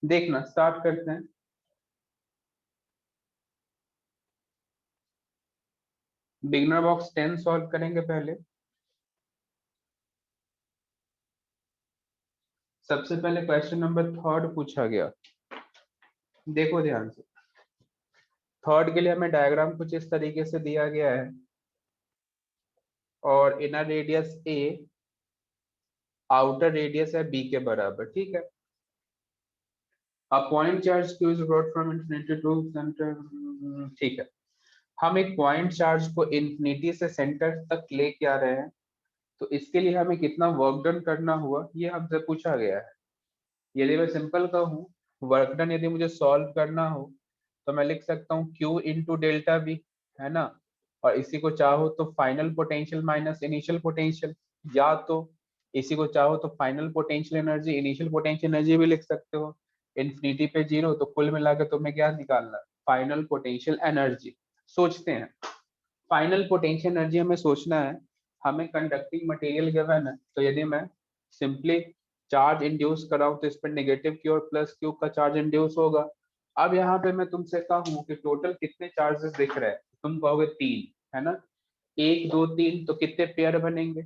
देखना स्टार्ट करते हैं। बिगनर बॉक्स 10 सॉल्व करेंगे पहले। सबसे पहले क्वेश्चन नंबर थर्ड पूछा गया, देखो ध्यान से। थर्ड के लिए हमें डायग्राम कुछ इस तरीके से दिया गया है, और inner radius a, outer radius है बी के बराबर, ठीक है। A point charge q is brought from infinity to centre, ठीक है। हम एक पॉइंट चार्ज को इंफिनिटी से सेंटर तक लेके आ रहे हैं, तो इसके लिए हमें कितना वर्क डन करना हुआ ये हमसे पूछा गया है। यदि मैं सिंपल कहूँ, वर्क डन यदि मुझे सॉल्व करना हो तो मैं लिख सकता हूँ Q इंटू डेल्टा वी, है ना। और इसी को चाहो तो final potential minus initial potential, या तो इसी को चाहो तो final potential energy initial potential energy भी लिख सकते हो। इन्फिनिटी पे जीरो, तो कुल मिलाकर तुम्हें क्या निकालना है, फाइनल पोटेंशियल एनर्जी। सोचते हैं, फाइनल पोटेंशियल एनर्जी हमें सोचना है। हमें कंडक्टिंग मटेरियल गिवन है, तो यदि मैं सिंपली चार्ज इंड्यूस कराऊं तो इस पर नेगेटिव क्यू और प्लस क्यू का चार्ज इंड्यूस होगा। अब यहाँ पे मैं तुमसे कहूँ कि टोटल कितने चार्जेस दिख रहे हैं, तुम कहोगे तीन, है ना। एक दो तीन, तो कितने पेयर बनेंगे,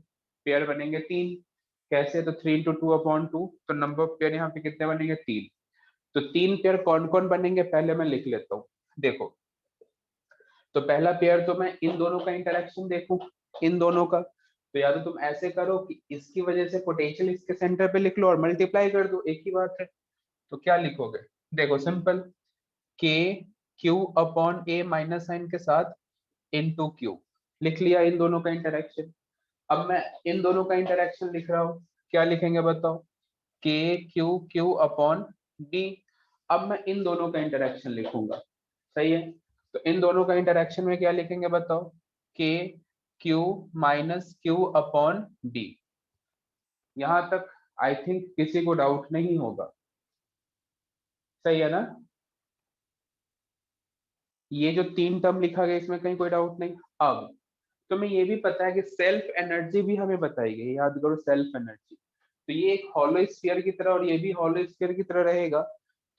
पेयर बनेंगे तीन। कैसे, तो 3 into 2/2, तो नंबर ऑफ पेयर यहाँ पे कितने बनेंगे, तीन। तो तीन पेयर कौन कौन बनेंगे पहले मैं लिख लेता हूँ। देखो, तो पहला पेयर तो मैं इन दोनों का इंटरेक्शन देखूं, इन दोनों का। तो या तो तुम ऐसे करो कि इसकी वजह से पोटेंशियल इसके सेंटर पे लिख लो और मल्टीप्लाई कर दो, एक ही बात है। तो क्या लिखोगे, देखो सिंपल, के क्यू अपॉन ए माइनस साइन के साथ इनटू क्यू, लिख लिया इन दोनों का इंटरेक्शन। अब मैं इन दोनों का इंटरेक्शन लिख रहा हूँ, क्या लिखेंगे बताओ, के क्यू क्यू अपॉन डी। अब मैं इन दोनों का इंटरेक्शन लिखूंगा, सही है। तो इन दोनों का इंटरेक्शन में क्या लिखेंगे बताओ, के Q minus Q upon D. यहां तक आई थिंक किसी को डाउट नहीं होगा, सही है ना। ये जो तीन टर्म लिखा गया इसमें कहीं कोई डाउट नहीं। अब तुम्हें ये भी पता है कि सेल्फ एनर्जी भी हमें बताई गई, याद करो सेल्फ एनर्जी। तो ये एक हॉलो स्फीयर की तरह और ये भी हॉलो स्फीयर की तरह रहेगा।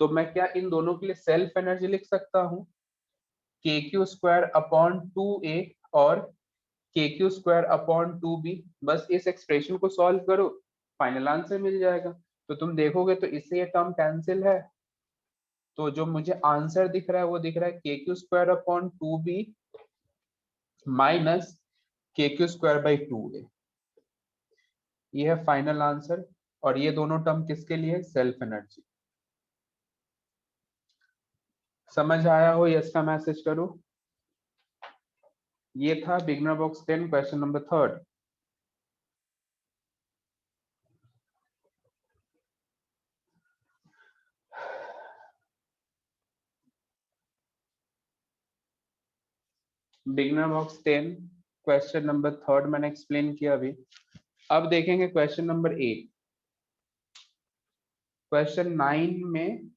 तो मैं क्या इन दोनों के लिए सेल्फ एनर्जी लिख सकता हूँ, के क्यू स्क्वायर अपॉन 2a और के क्यू स्क्वायर अपॉन 2b। बस इस एक्सप्रेशन को सॉल्व करो, फाइनल आंसर मिल जाएगा। तो तुम देखोगे तो इससे ये टर्म कैंसिल है, तो जो मुझे आंसर दिख रहा है वो दिख रहा है k q square upon 2b minus के क्यू स्क्वायर बाई 2a। ये है फाइनल आंसर, और ये दोनों टर्म किसके लिए, सेल्फ एनर्जी। समझ आया हो, यस का मैसेज करो। ये था beginner box 10 question number third. Beginner box 10 question number third मैंने एक्सप्लेन किया अभी। अब देखेंगे क्वेश्चन नंबर 8। क्वेश्चन 9 में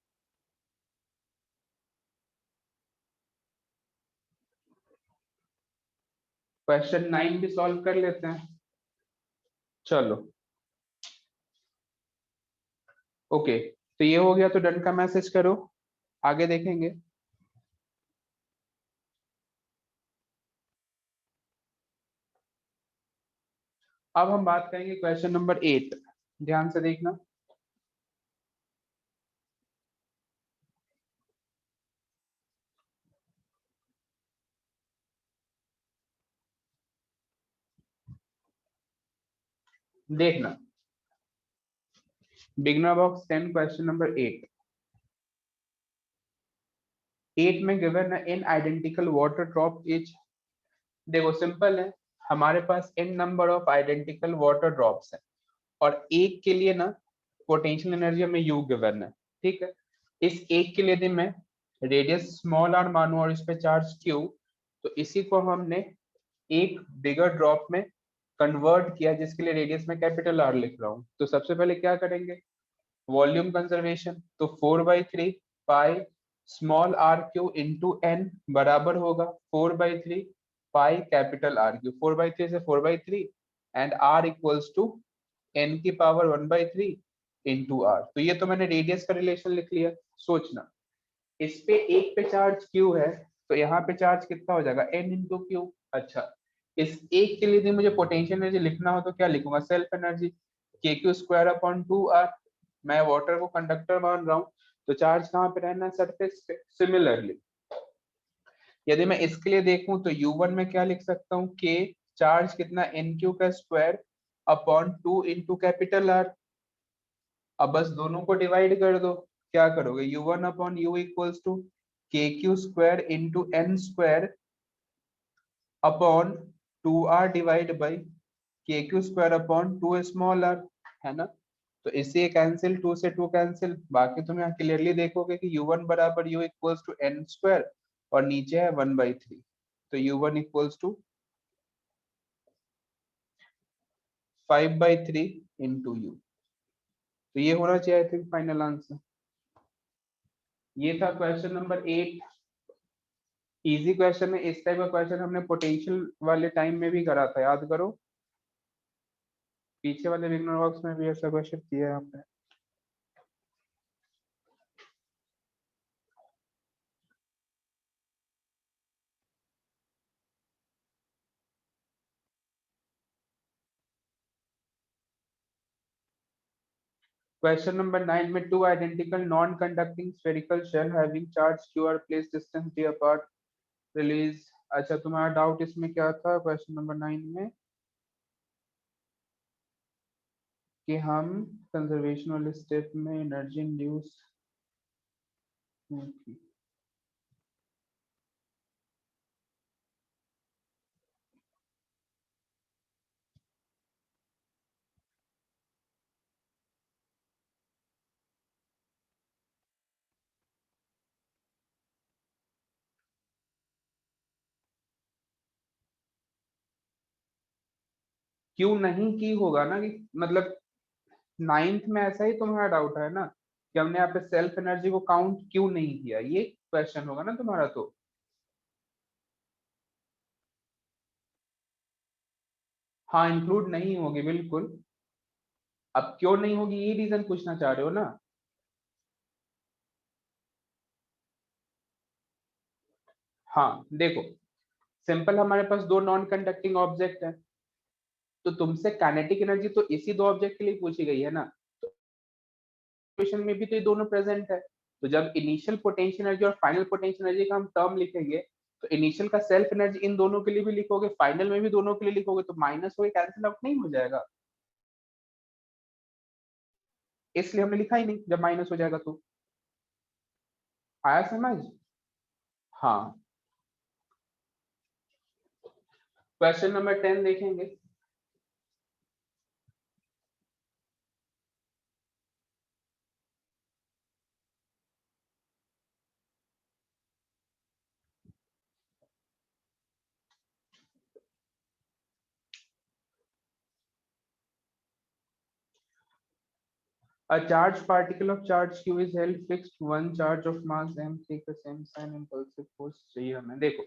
क्वेश्चन 9 भी सॉल्व कर लेते हैं, चलो। ओके, तो ये हो गया, तो डन का मैसेज करो, आगे देखेंगे। अब हम बात करेंगे क्वेश्चन नंबर 8, ध्यान से देखना। देखना, बिगनर बॉक्स 10 क्वेश्चन नंबर 8। 8 में गिवन है इन आइडेंटिकल वाटर ड्रॉप इच। देखो सिंपल है, हमारे पास n number of identical water drops है, और एक के लिए ना पोटेंशियल एनर्जी हमें u गिवन है, ठीक है। इस एक के लिए यदि मैं रेडियस स्मॉल r मानू और इस पे चार्ज q, तो इसी को हमने एक बिगर ड्रॉप में कन्वर्ट किया, जिसके लिए रेडियस में कैपिटल R लिख रहा हूँ। तो सबसे पहले क्या करेंगे, वॉल्यूम कंजर्वेशन। तो 4/3 pi small r cube into n बराबर होगा 4/3 पाई कैपिटल आर क्यू। 4/3 से 4/3 and r equals to n की पावर 1/3 इंटू आर। तो ये तो मैंने रेडियस का रिलेशन लिख लिया। सोचना, इस पे एक पे चार्ज क्यू है, तो यहाँ पे चार्ज कितना हो जाएगा, n इंटू क्यू। अच्छा, इस एक के लिए भी मुझे पोटेंशियल एनर्जी लिखना हो तो क्या लिखूंगा, सेल्फ एनर्जी के क्यू स्क्वायर अपॉन 2r। मैं वाटर को कंडक्टर मान रहा हूँ, तो चार्ज कहाँ पे रहना है, सरफेस पे। सिमिलरली यदि मैं इसके लिए देखूं तो U1 में क्या लिख सकता हूँ, के चार्ज कितना, एन क्यू का square upon 2 into capital R. अब बस दोनों को डिवाइड कर दो, क्या करोगे, U1 upon u equals to k q square into n square upon 2r divide by k q square upon 2 small r, है ना। तो इससे कैंसिल, 2 से 2 कैंसिल, बाकी तुम यहाँ क्लियरली देखोगे कि U1 बराबर U equals to n square और नीचे है 1/3, तो U1 equals to 5/3 into you. तो ये होना चाहिए थिंक फाइनल आंसर। ये था क्वेश्चन नंबर 8। इजी क्वेश्चन है, इस टाइप का क्वेश्चन हमने पोटेंशियल वाले टाइम में भी करा था, याद करो। पीछे वाले बिगनर बॉक्स में भी ऐसा क्वेश्चन किया है हमने। Question number 9 में two identical non-conducting spherical shell having charge q are placed distance d apart release। अच्छा, तुम्हारा डाउट इसमें क्या था क्वेश्चन नंबर 9 में, कि हम कंजर्वेशन वाले स्टेप में एनर्जी इंड्यूस, क्यों नहीं की होगा ना, कि मतलब 9th में ऐसा ही तुम्हारा डाउट है ना, कि हमने यहाँ पे सेल्फ एनर्जी को काउंट क्यों नहीं किया, ये क्वेश्चन होगा ना तुम्हारा। तो हाँ, इंक्लूड नहीं होगी बिल्कुल। अब क्यों नहीं होगी ये रीजन पूछना चाह रहे हो ना। हाँ देखो, सिंपल, हमारे पास दो नॉन कंडक्टिंग ऑब्जेक्ट है, तो तुमसे काइनेटिक एनर्जी तो इसी दो ऑब्जेक्ट के लिए पूछी गई है ना, तो इक्वेशन में भी तो ये दोनों प्रेजेंट है। तो जब इनिशियल पोटेंशियल एनर्जी और फाइनल पोटेंशियल एनर्जी का हम टर्म लिखेंगे, तो इनिशियल का सेल्फ एनर्जी इन दोनों के लिए भी लिखोगे, फाइनल में भी दोनों के लिए लिखोगे, तो माइनस हो कैंसिल आउट नहीं हो जाएगा, इसलिए हमने लिखा ही नहीं जब माइनस हो जाएगा तो। आया समझ। हाँ, क्वेश्चन नंबर 10 देखेंगे। A charged particle of charge q is held fixed, one charge of mass m take the same sign impulsive force चाहिए हमें। देखो,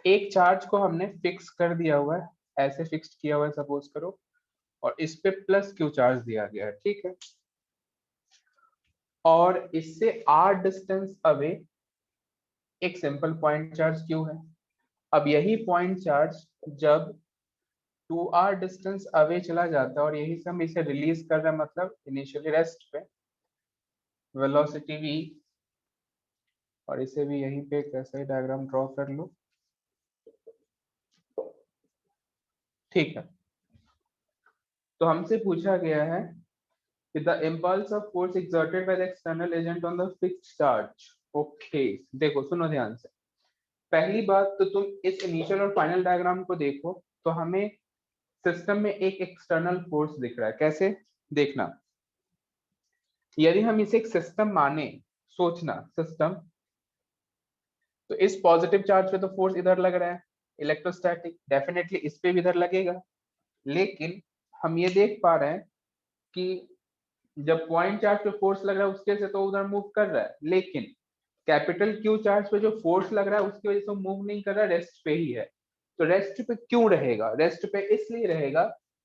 एक चार्ज को हमने फिक्स कर दिया हुआ है, ऐसे फिक्स किया हुआ है सपोज करो, और इस पे प्लस क्यू चार्ज दिया गया है, ठीक है। और इससे r डिस्टेंस अवे एक सिंपल पॉइंट चार्ज क्यू है। अब यही पॉइंट चार्ज जब 2r डिस्टेंस अवे चला जाता है, और यही से हम इसे रिलीज कर रहे हैं, मतलब इनिशियली रेस्ट पे वेलोसिटी v, और इसे भी यहीं पे एक ऐसा ही डायग्राम ड्रॉ कर लो, ठीक है। तो हमसे पूछा गया है कि the impulse of force exerted by the external agent on the fixed charge. Okay, देखो सुनो ध्यान से। पहली बात तो तुम इस इनिशियल और फाइनल डायग्राम को देखो, तो हमें सिस्टम में एक एक्सटर्नल फोर्स दिख रहा है। कैसे, देखना, यदि हम इसे एक सिस्टम माने, सोचना सिस्टम, तो इस पॉजिटिव चार्ज पे तो फोर्स इधर लग रहा है, इलेक्ट्रोस्टैटिक, डेफिनेटली इस पे भी इधर लगेगा। लेकिन हम ये देख पा रहे हैं कि जब पॉइंट चार्ज पे फोर्स लग रहा है उसके से तो उधर मूव कर रहा है, लेकिन कैपिटल क्यू चार्ज पे जो फोर्स लग रहा है उसकी वजह से मूव नहीं कर रहा है, रेस्ट पे ही है। तो रेस्ट पे क्यों रहेगा, रेस्ट पे इसलिए रहेगा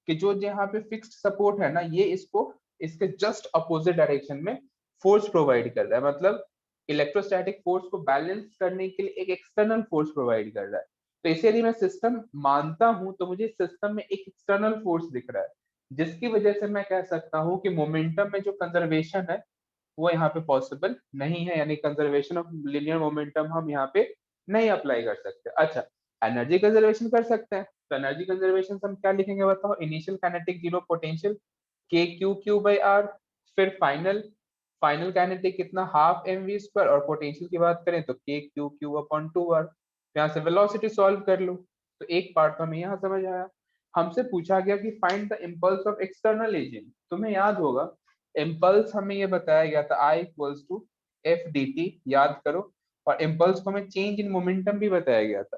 कि जो यहाँ पे फिक्स्ड सपोर्ट है ना, ये इसको इसके जस्ट अपोजिट डायरेक्शन में फोर्स प्रोवाइड कर रहा है, मतलब इलेक्ट्रोस्टैटिक फोर्स को बैलेंस करने के लिए एक एक्सटर्नल फोर्स प्रोवाइड कर रहा है। तो इसे यदि मैं सिस्टम मानता हूं तो मुझे सिस्टम में एक एक्सटर्नल फोर्स दिख रहा है, जिसकी वजह से मैं कह सकता हूं कि मोमेंटम में जो कंजर्वेशन है वो यहाँ पे पॉसिबल नहीं है, यानी कंजर्वेशन ऑफ लिनियर मोमेंटम हम यहाँ पे नहीं अप्लाई कर सकते। अच्छा, एनर्जी कंजर्वेशन कर सकते हैं, तो एनर्जी कंजर्वेशन हम क्या लिखेंगे बताओ? Initial kinetic zero potential k q q by r, फिर फाइनल फाइनल काइनेटिक कितना हाफ एम वी स्क्वायर, और पोटेंशियल की बात करें तो k q q upon two r. यहाँ से वेलोसिटी सॉल्व कर लो, तो एक पार्ट तो हमें यहाँ समझ आया। हमसे पूछा गया कि find the impulse of external agent. तुम्हें याद होगा इम्पल्स हमें ये बताया गया था I equals to f d t, याद करो। और इम्पल्स को हमें चेंज इन मोमेंटम भी बताया गया था।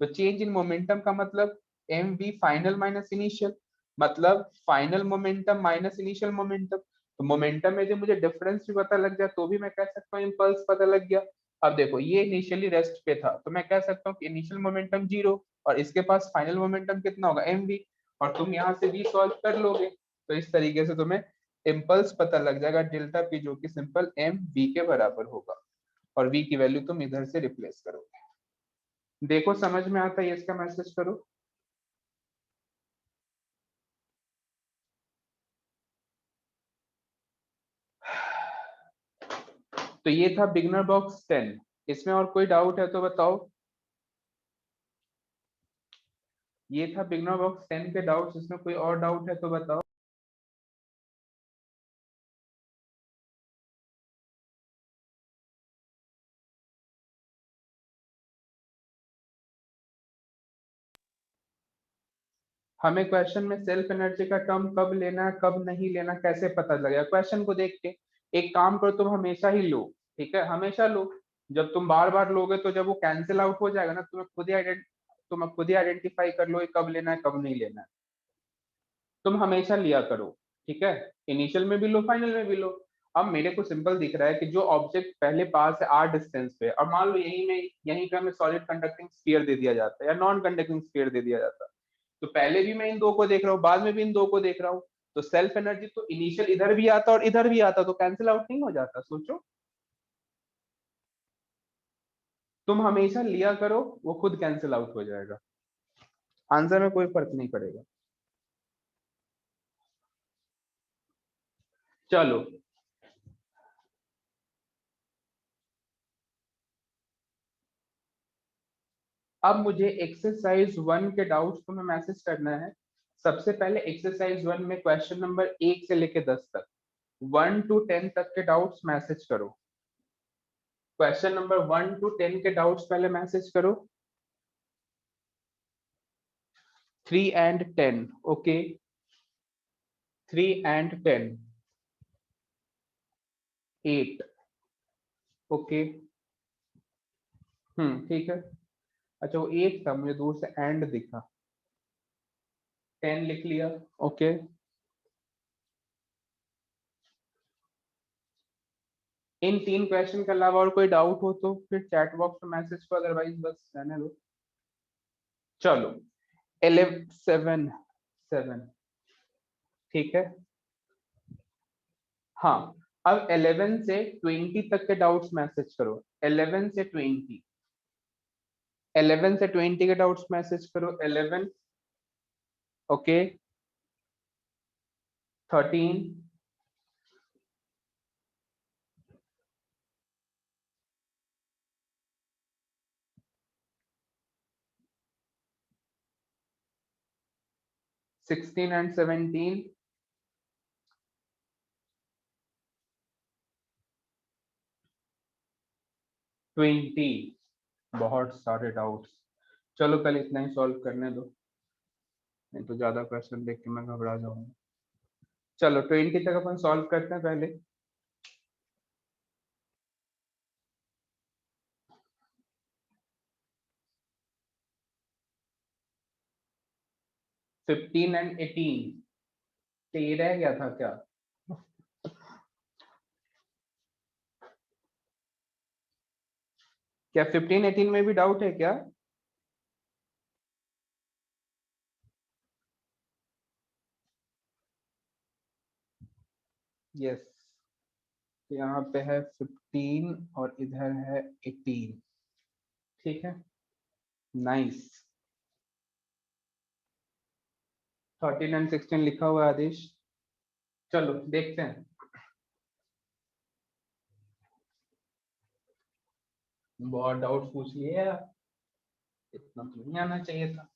तो चेंज इन मोमेंटम का मतलब m v final minus initial, मतलब final momentum minus initial momentum. तो मोमेंटम में जो मुझे डिफरेंस भी पता लग जाए तो भी मैं कह सकता हूँ इम्पल्स पता लग गया। अब देखो ये इनिशियली रेस्ट पे था, तो मैं कह सकता हूँ कि इनिशियल मोमेंटम जीरो और इसके पास फाइनल मोमेंटम कितना होगा एम वी, और तुम यहाँ से v सॉल्व कर लोगे। तो इस तरीके से तुम्हें इम्पल्स पता लग जाएगा डेल्टा पी, जो कि सिंपल एम वी के बराबर होगा, और v की वैल्यू तुम इधर से रिप्लेस करोगे। देखो समझ में आता है, इसका मैसेज करो। तो ये था बिगनर बॉक्स 10। इसमें और कोई डाउट है तो बताओ। ये था बिगनर बॉक्स 10 के डाउट्स, इसमें कोई और डाउट है तो बताओ। हमें क्वेश्चन में सेल्फ एनर्जी का टर्म कब लेना है कब नहीं लेना कैसे पता लगेगा? क्वेश्चन को देख के एक काम करो, तुम हमेशा ही लो, ठीक है, हमेशा लो। जब तुम बार बार लोगे तो जब वो कैंसिल आउट हो जाएगा ना, तुम्हें खुद ही आइडेंटिफाई कर लो कब लेना है कब नहीं लेना है। तुम हमेशा लिया करो, ठीक है, इनिशियल में भी लो फाइनल में भी लो। अब मेरे को सिंपल दिख रहा है कि जो ऑब्जेक्ट पहले पास है आर डिस्टेंस पे, और मान लो यहीं पे हमें सॉलिड कंडक्टिंग स्फीयर दे दिया जाता है या नॉन कंडक्टिंग स्फीयर दे दिया जाता है, तो पहले भी मैं इन दो को देख रहा हूँ बाद में भी इन दो को देख रहा हूँ, तो सेल्फ एनर्जी तो इनिशियल इधर भी आता और इधर भी आता, तो कैंसिल आउट नहीं हो जाता? सोचो, तुम हमेशा लिया करो, वो खुद कैंसिल आउट हो जाएगा, आंसर में कोई फर्क नहीं पड़ेगा। चलो अब मुझे एक्सरसाइज 1 के डाउट्स को मैं मैसेज करना है। सबसे पहले एक्सरसाइज 1 में क्वेश्चन नंबर 1 से लेके 10 तक, 1 to 10 तक के डाउट्स मैसेज करो। क्वेश्चन नंबर 1 to 10 के डाउट्स पहले मैसेज करो। 3 and 10, ओके, 3 and 10, 8, ओके, ठीक है। अच्छा वो 8 था, मुझे दूर से एंड दिखा। 10 लिख लिया, ओके। इन 3 क्वेश्चन के अलावा और कोई डाउट हो तो फिर चैट बॉक्स में मैसेज करो, अदरवाइज बस रहने दो। चलो 11 7 7, ठीक है। हाँ, अब 11 से 20 तक के डाउट्स मैसेज करो। 11 से 20, 11 से 20 के डाउट्स मैसेज करो। 11, ओके, 13, 16 and 17, 20। बहुत सारे डाउट्स। चलो कल इतना ही सॉल्व करने दो, नहीं तो ज्यादा क्वेश्चन देख के मैं घबरा जाऊंगा। चलो 20 तक अपन सॉल्व करते हैं पहले। 15 and 18, ये रह गया था क्या? क्या 15 18 में भी डाउट है क्या? यस, यहाँ पे है 15 और इधर है 18। ठीक है, नाइस। 13 एंड 16 लिखा हुआ है आदेश। चलो देखते हैं। बहुत डाउट पूछ लिए यार, इतना तो नहीं आना चाहिए था।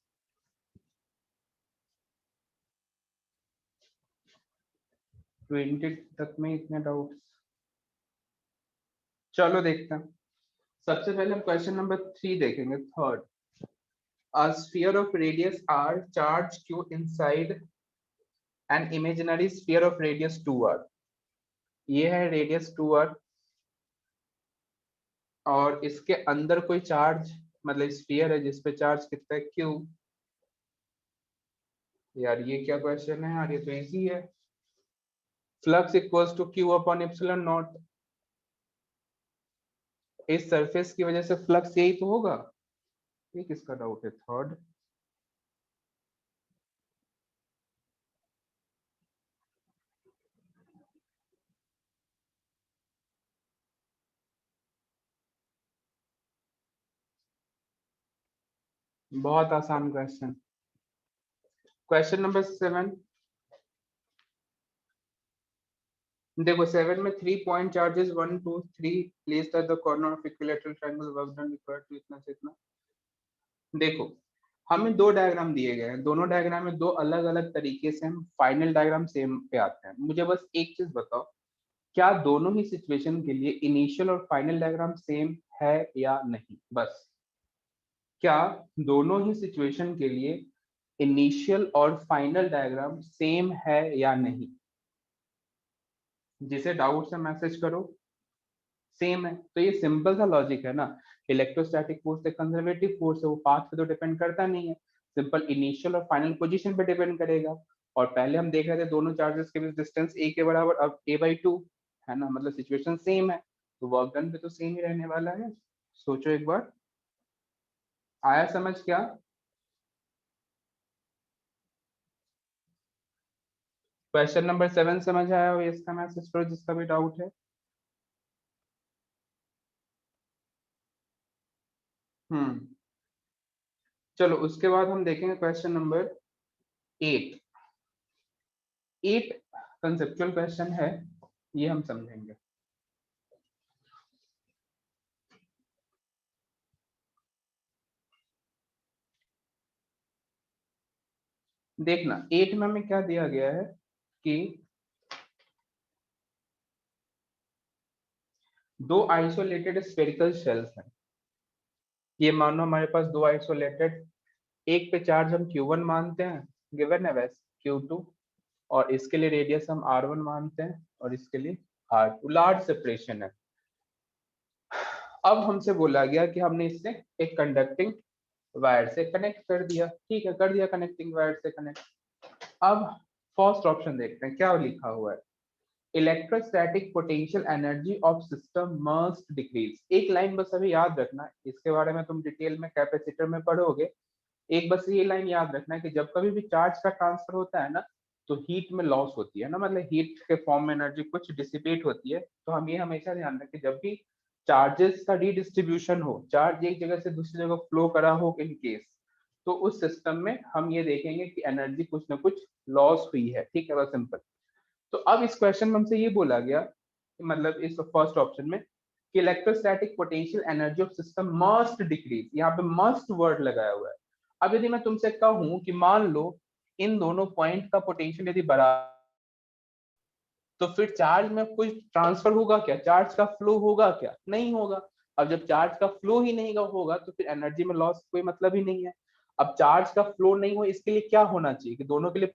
ट्वेंटी तक में इतने डाउट। चलो देखते हैं। सबसे पहले हम क्वेश्चन नंबर 3 देखेंगे, third. A sphere of radius r charge q inside an imaginary sphere of radius 2r। ये है रेडियस 2r और इसके अंदर कोई चार्ज, मतलब स्फीयर है जिसपे चार्ज कितना है, q। यार ये क्या क्वेश्चन है यार, ये तो इजी है। Flux equals to q upon epsilon naught. इस सरफेस की वजह से फ्लक्स यही तो होगा। ये किसका डाउट है, थर्ड। बहुत आसान क्वेश्चन। क्वेश्चन नंबर 7 देखो, 7 में 3 point charges 1 2 3 placed at the corner of equilateral triangle, work done required to इतना से इतना। देखो, हमें दो डायग्राम दिए गए हैं, दोनों डायग्राम में दो अलग अलग तरीके से हम फाइनल डायग्राम सेम पे आते हैं। मुझे बस एक चीज बताओ, क्या दोनों ही सिचुएशन के लिए इनिशियल और फाइनल डायग्राम सेम है या नहीं, बस। क्या दोनों ही सिचुएशन के लिए इनिशियल और फाइनल डायग्राम सेम है या नहीं। जिसे डाउट है मैसेज करो सेम है, तो ये सिंपल सा लॉजिक है ना। इलेक्ट्रोस्टैटिक फोर्स से कंजर्वेटिव फोर्स है, वो पाथ पे तो डिपेंड करता नहीं है, सिंपल इनिशियल और फाइनल पोजीशन पे डिपेंड करेगा। और पहले हम देख रहे थे दोनों चार्जेस के बीच डिस्टेंस a के बराबर, अब a/2 है ना, मतलब सिचुएशन सेम है, तो वर्क डन पे तो सेम ही रहने वाला है। सोचो एक बार, आया समझ क्या। क्वेश्चन नंबर 7 समझ आया हो, इसका मैसेज करो जिसका भी डाउट है। हम्म, चलो उसके बाद हम देखेंगे क्वेश्चन नंबर 8। 8 कंसेप्चुअल क्वेश्चन है, ये हम समझेंगे। देखना 8 में हमें क्या दिया गया है कि दो आइसोलेटेड स्फेरिकल शेल्स हैं। ये मानो हमारे पास दो आइसोलेटेड, एक पे चार्ज हम Q1 मानते हैं, गिवन है वैसे Q2, और इसके लिए रेडियस हम R1 मानते हैं और इसके लिए R2, लार्ज सेपरेशन है। अब हमसे बोला गया कि हमने इससे एक कंडक्टिंग वायर से कनेक्ट कर दिया, ठीक है, कर दिया कनेक्टिंग वायर से कनेक्ट। अब फर्स्ट ऑप्शन देखते हैं क्या लिखा हुआ है। Electrostatic potential energy of system must decrease. एक लाइन बस अभी याद रखना, इसके बारे में तुम डिटेल में कैपेसिटर में पढ़ोगे। एक बस ये लाइन याद रखना है कि जब कभी भी चार्ज का ट्रांसफर होता है ना, तो हीट में लॉस होती है ना, मतलब हीट के फॉर्म में एनर्जी कुछ डिसिपेट होती है। तो हम ये हमेशा ध्यान रखें, जब भी चार्जेस का रीडिस्ट्रीब्यूशन हो, चार्ज एक जगह से दूसरी जगह फ्लो करा हो इन केस, तो उस सिस्टम में हम ये देखेंगे कि एनर्जी कुछ ना कुछ लॉस हुई है, ठीक है, बस सिंपल। तो अब इस क्वेश्चन में हमसे ये बोला गया, मतलब इस फर्स्ट ऑप्शन में, कि electrostatic potential energy of system must decrease, यहाँ पे मस्ट वर्ड लगाया हुआ है। अब यदि मैं तुमसे कहूं कि मान लो इन दोनों पॉइंट का पोटेंशियल यदि बराबर, तो फिर चार्ज में कुछ ट्रांसफर होगा क्या, चार्ज का फ्लो होगा क्या, नहीं होगा। अब जब चार्ज का फ्लो ही नहीं होगा तो फिर एनर्जी में लॉस कोई मतलब ही नहीं है। अब चार्ज का फ्लो नहीं हो, इसके लिए क्या होना चाहिए कि दोनों के लिए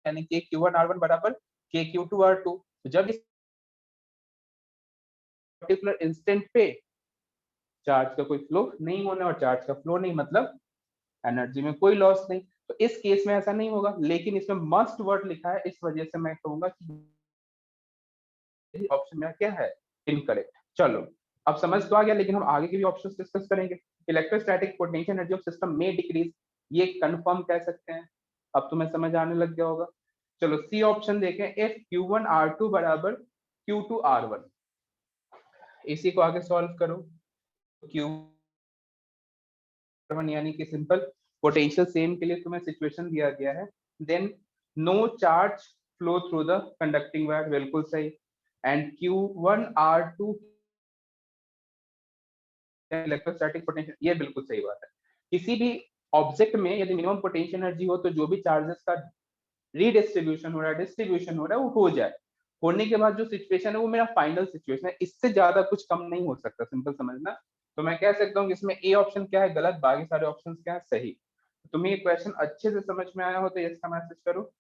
यानी के Q1 R1 बराबर के Q2 R2। जब इस पर्टिकुलर इंस्टेंट पे चार्ज का कोई फ्लो नहीं होना, और चार्ज का फ्लो नहीं मतलब एनर्जी में कोई लॉस नहीं, तो इस केस में ऐसा नहीं होगा। लेकिन इसमें मस्ट वर्ड लिखा है, इस वजह से मैं कहूंगा कि ऑप्शन में क्या है, इनकरेक्ट। चलो अब समझ तो आ गया, लेकिन हम आगे के भी ऑप्शंस डिस्कस करेंगे। Electrostatic potential energy of system में डिक्रीज, ये कंफर्म कह सकते हैं। अब तुम्हें समझ आने लग गया होगा। चलो सी ऑप्शन देखें, इफ Q1 R2 बराबर Q2 R1, इसी को आगे सॉल्व करो। Q1 यानी कि सिंपल पोटेंशियल सेम के लिए तुम्हें सिचुएशन दिया गया है, then no charge flow through the conducting wire, बिल्कुल सही। And Q1 R2 electrostatic potential, ये बिल्कुल सही बात है। किसी भी ऑब्जेक्ट में यदि मिनिमम पोटेंशियल एनर्जी हो तो जो भी चार्जेस का रीडिस्ट्रीब्यूशन हो रहा है, डिस्ट्रीब्यूशन हो रहा है, वो हो जाए। होने के बाद जो सिचुएशन है वो मेरा फाइनल सिचुएशन है, इससे ज्यादा कुछ कम नहीं हो सकता, सिंपल समझना। तो मैं कह सकता हूँ कि इसमें ए ऑप्शन क्या है गलत, बाकी सारे ऑप्शन क्या है सही। तुम्हें ये क्वेश्चन अच्छे से समझ में आया हो तो यस का मैसेज करो।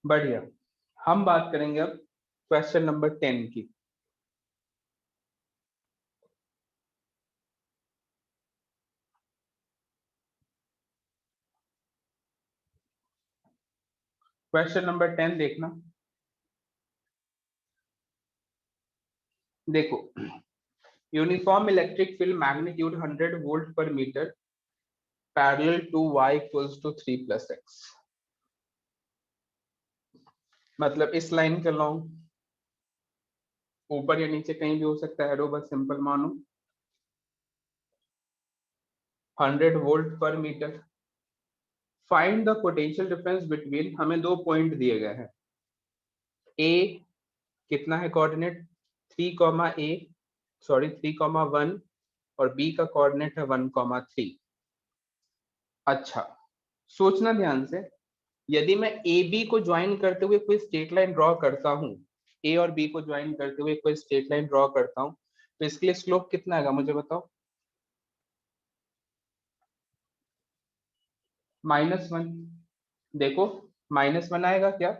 बढ़िया, हम बात करेंगे अब क्वेश्चन नंबर 10 की। क्वेश्चन नंबर 10 देखना। देखो, uniform electric field magnitude 100 volt पर meter parallel to y equals to 3 + x। मतलब इस लाइन के लॉन्ग, ऊपर या नीचे कहीं भी हो सकता है एरो, बस सिंपल मानो। 100 वोल्ट पर metre. Find the potential difference between, हमें दो पॉइंट दिए गए हैं। ए कितना है कोऑर्डिनेट, 3, ए सॉरी 3, 1, और बी का कोऑर्डिनेट है 1, 3। अच्छा, सोचना ध्यान से, यदि मैं ए बी को ज्वाइन करते हुए कोई स्ट्रेट लाइन ड्रॉ करता हूँ, ए और बी को ज्वाइन करते हुए कोई स्ट्रेट लाइन ड्रॉ करता हूँ, तो इसके लिए स्लोप कितना आएगा मुझे बताओ। -1। देखो, -1 आएगा क्या,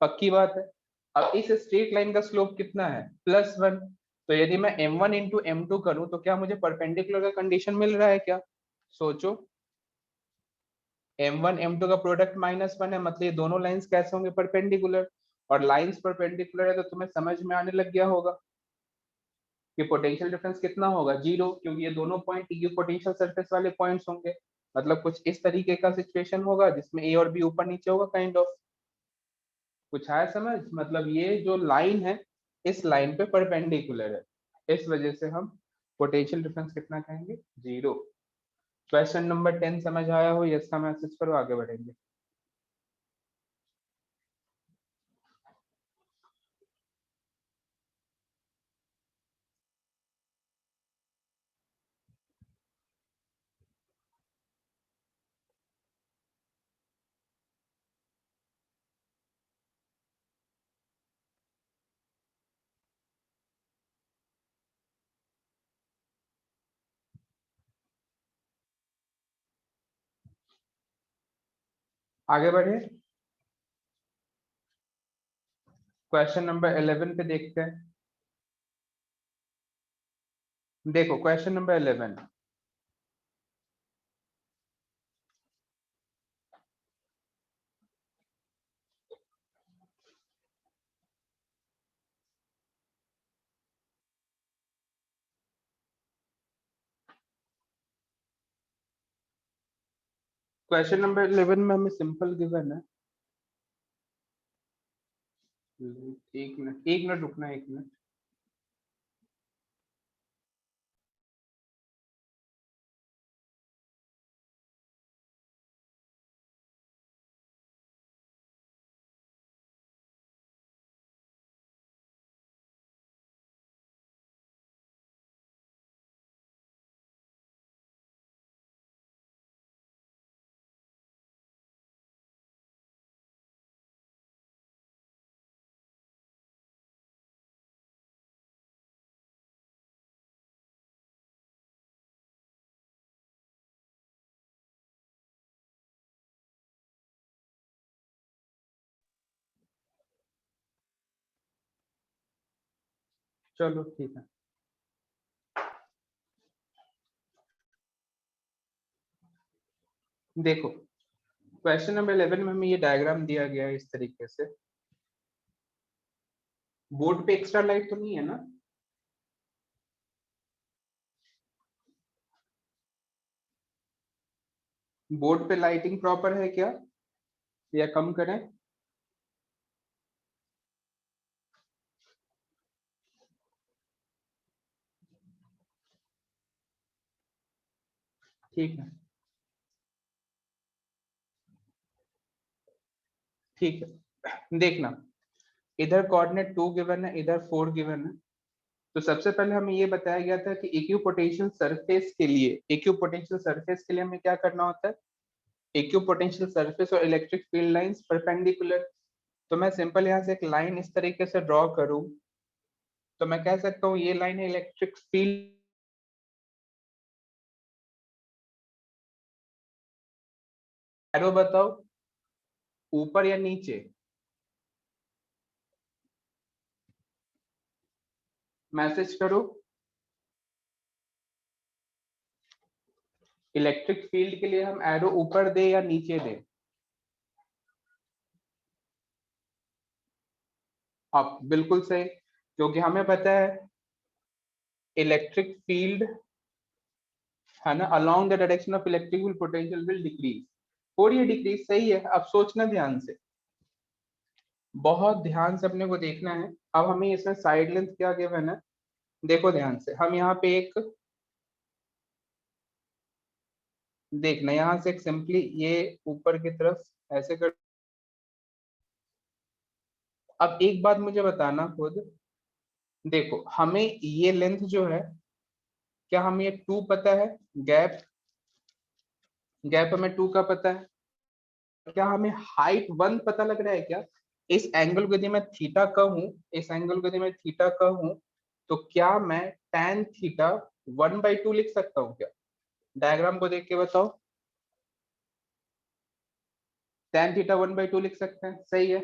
पक्की बात है। अब इस स्ट्रेट लाइन का स्लोप कितना है, +1। तो यदि मैं m1 इंटू m2 करूं तो क्या मुझे परपेंडिकुलर का कंडीशन मिल रहा है क्या, सोचो। m1 m2 का प्रोडक्ट -1 है, मतलब ये दोनों लाइंस कैसे होंगे, परपेंडिकुलर। और लाइंस परपेंडिकुलर है तो तुम्हें समझ में आने लग गया होगा कि पोटेंशियल डिफरेंस कितना होगा, 0, क्योंकि ये दोनों पॉइंट यू पोटेंशियल सरफेस वाले पॉइंट्स होंगे। मतलब कुछ इस तरीके का सिचुएशन होगा जिसमें ए और बी ऊपर नीचे होगा, काइंड ऑफ। कुछ आया समझ, मतलब ये जो लाइन है इस लाइन पे परपेंडिकुलर है, इस वजह से हम पोटेंशियल डिफरेंस कितना कहेंगे, 0। क्वेश्चन नंबर 10 समझ आया हो, यस का मैसेज करो, आगे बढ़ेंगे। आगे बढ़े, क्वेश्चन नंबर 11 पे देखते हैं। देखो क्वेश्चन नंबर 11, क्वेश्चन नंबर 11 में हमें सिंपल गिवन है। एक मिनट, एक मिनट रुकना, एक मिनट। चलो ठीक है, देखो क्वेश्चन नंबर 11 में हमें ये डायग्राम दिया गया है इस तरीके से। बोर्ड पे एक्स्ट्रा लाइट तो नहीं है ना? बोर्ड पे लाइटिंग प्रॉपर है क्या, या कम करें? ठीक है, ठीक है। देखना, इधर कोऑर्डिनेट 2 गिवन है, इधर 4 गिवन है। तो सबसे पहले हमें ये बताया गया था कि इक्विपोटेंशियल सरफेस के लिए, इक्विपोटेंशियल सरफेस के लिए हमें क्या करना होता है? इक्विपोटेंशियल सरफेस और इलेक्ट्रिक फील्ड लाइंस परपेंडिकुलर। तो मैं सिंपल यहाँ से एक लाइन इस तरीके से ड्रॉ करूं, तो मैं कह सकता हूँ ये लाइन है इलेक्ट्रिक फील्ड। एरो बताओ, ऊपर या नीचे? मैसेज करो। इलेक्ट्रिक फील्ड के लिए हम एरो ऊपर दे या नीचे दे? अब बिल्कुल सही, क्योंकि हमें पता है इलेक्ट्रिक फील्ड है ना, along the direction of electrical potential will decrease. और ये डिक्रीज सही है। अब सोचना ध्यान से, बहुत ध्यान से अपने को देखना है। अब हमें इसमें साइड लेंथ क्या गिवन है, देखो ध्यान से। हम यहाँ पे एक, देखना यहाँ से एक सिंपली ये ऊपर की तरफ ऐसे कर। अब एक बात मुझे बताना खुद, देखो हमें ये लेंथ जो है, क्या हमें ये 2 पता है? गैप, गैप हमें 2 का पता है। क्या हमें हाइट 1 पता लग रहा है क्या? इस एंगल को यदि मैं थीटा कहूं, इस एंगल को यदि मैं थीटा कहूं, तो क्या मैं tan थीटा 1/2 लिख सकता हूं क्या? डायग्राम को देख के बताओ। tan थीटा 1/2 लिख सकते हैं, सही है,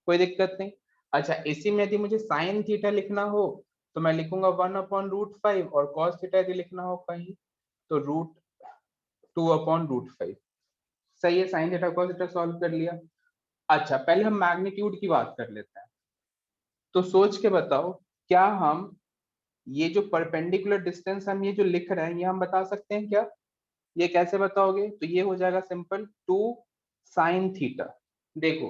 कोई दिक्कत नहीं। अच्छा, इसी में यदि मुझे sin थीटा लिखना हो, तो मैं लिखूंगा 1/√5, और cos थीटा यदि लिखना हो कहीं, तो √2/√5। सही है, sin theta cos theta solve कर लिया। अच्छा, पहले हम मैग्नीट्यूड की बात कर लेते हैं। तो सोच के बताओ, क्या हम ये जो परपेंडिकुलर डिस्टेंस हम ये जो लिख रहे हैं, ये हम बता सकते हैं क्या? ये कैसे बताओगे? तो ये हो जाएगा सिंपल 2 sin थीटा। देखो,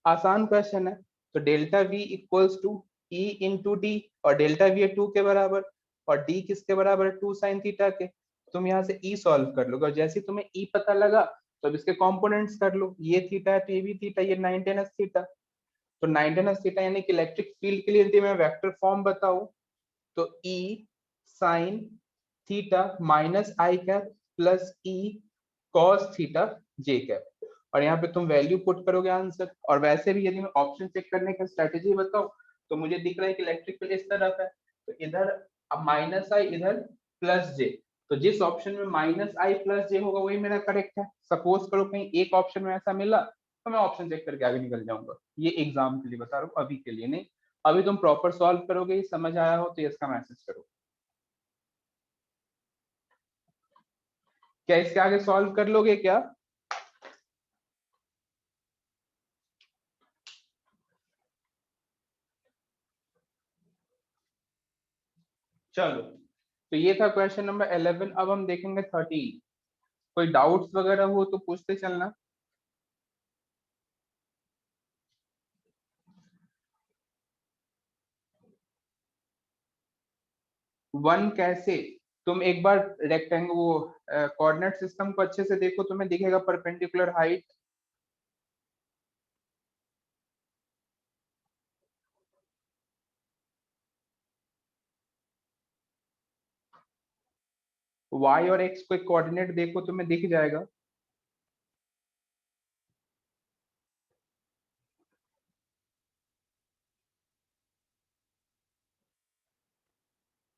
आसान क्वेश्चन है। तो delta V equals to E into D, और डेल्टा वी है 2 के बराबर, और डी किसके बराबर है? 2 sin थीटा के। तुम यहाँ से ई सॉल्व कर लोगे, और जैसे ही तुम्हें ई पता लगा, तो अब इसके कंपोनेंट्स कर लो। ये थीटा है तो ये भी थीटा, ये 9 tan थीटा। तो 9 tan थीटा यानी कि इलेक्ट्रिक फील्ड के लिए यदि मैं वेक्टर फॉर्म बताऊं, तो e sine theta minus i cap plus e cos theta j cap. और यहाँ पे तुम वैल्यू पुट करोगे आंसर। और वैसे भी यदि मैं ऑप्शन चेक करने का स्ट्रेटेजी बताऊं, तो मुझे दिख रहा है कि इलेक्ट्रिक फील्ड इस तरफ है, तो इधर अब माइनस आई, इधर प्लस जे। तो जिस ऑप्शन में माइनस आई प्लस जे होगा वही मेरा करेक्ट है। सपोज करो कहीं एक ऑप्शन में ऐसा मिला, तो मैं ऑप्शन चेक करके आगे निकल जाऊंगा। ये एग्जाम के लिए बता रहा हूँ, अभी के लिए नहीं। अभी तुम प्रॉपर सॉल्व करोगे, समझ आया हो तो इसका मैसेज करो। क्या इसके आगे सॉल्व कर लोगे क्या? चलो, तो ये था क्वेश्चन नंबर 11। अब हम देखेंगे 13। कोई डाउट्स वगैरह हो तो पूछते चलना। 1 कैसे? तुम एक बार रेक्टेंगल वो कोऑर्डिनेट सिस्टम को अच्छे से देखो, तुम्हें दिखेगा परपेंडिकुलर हाइट। y और x को एक कोऑर्डिनेट देखो, तुम्हें दिख जाएगा।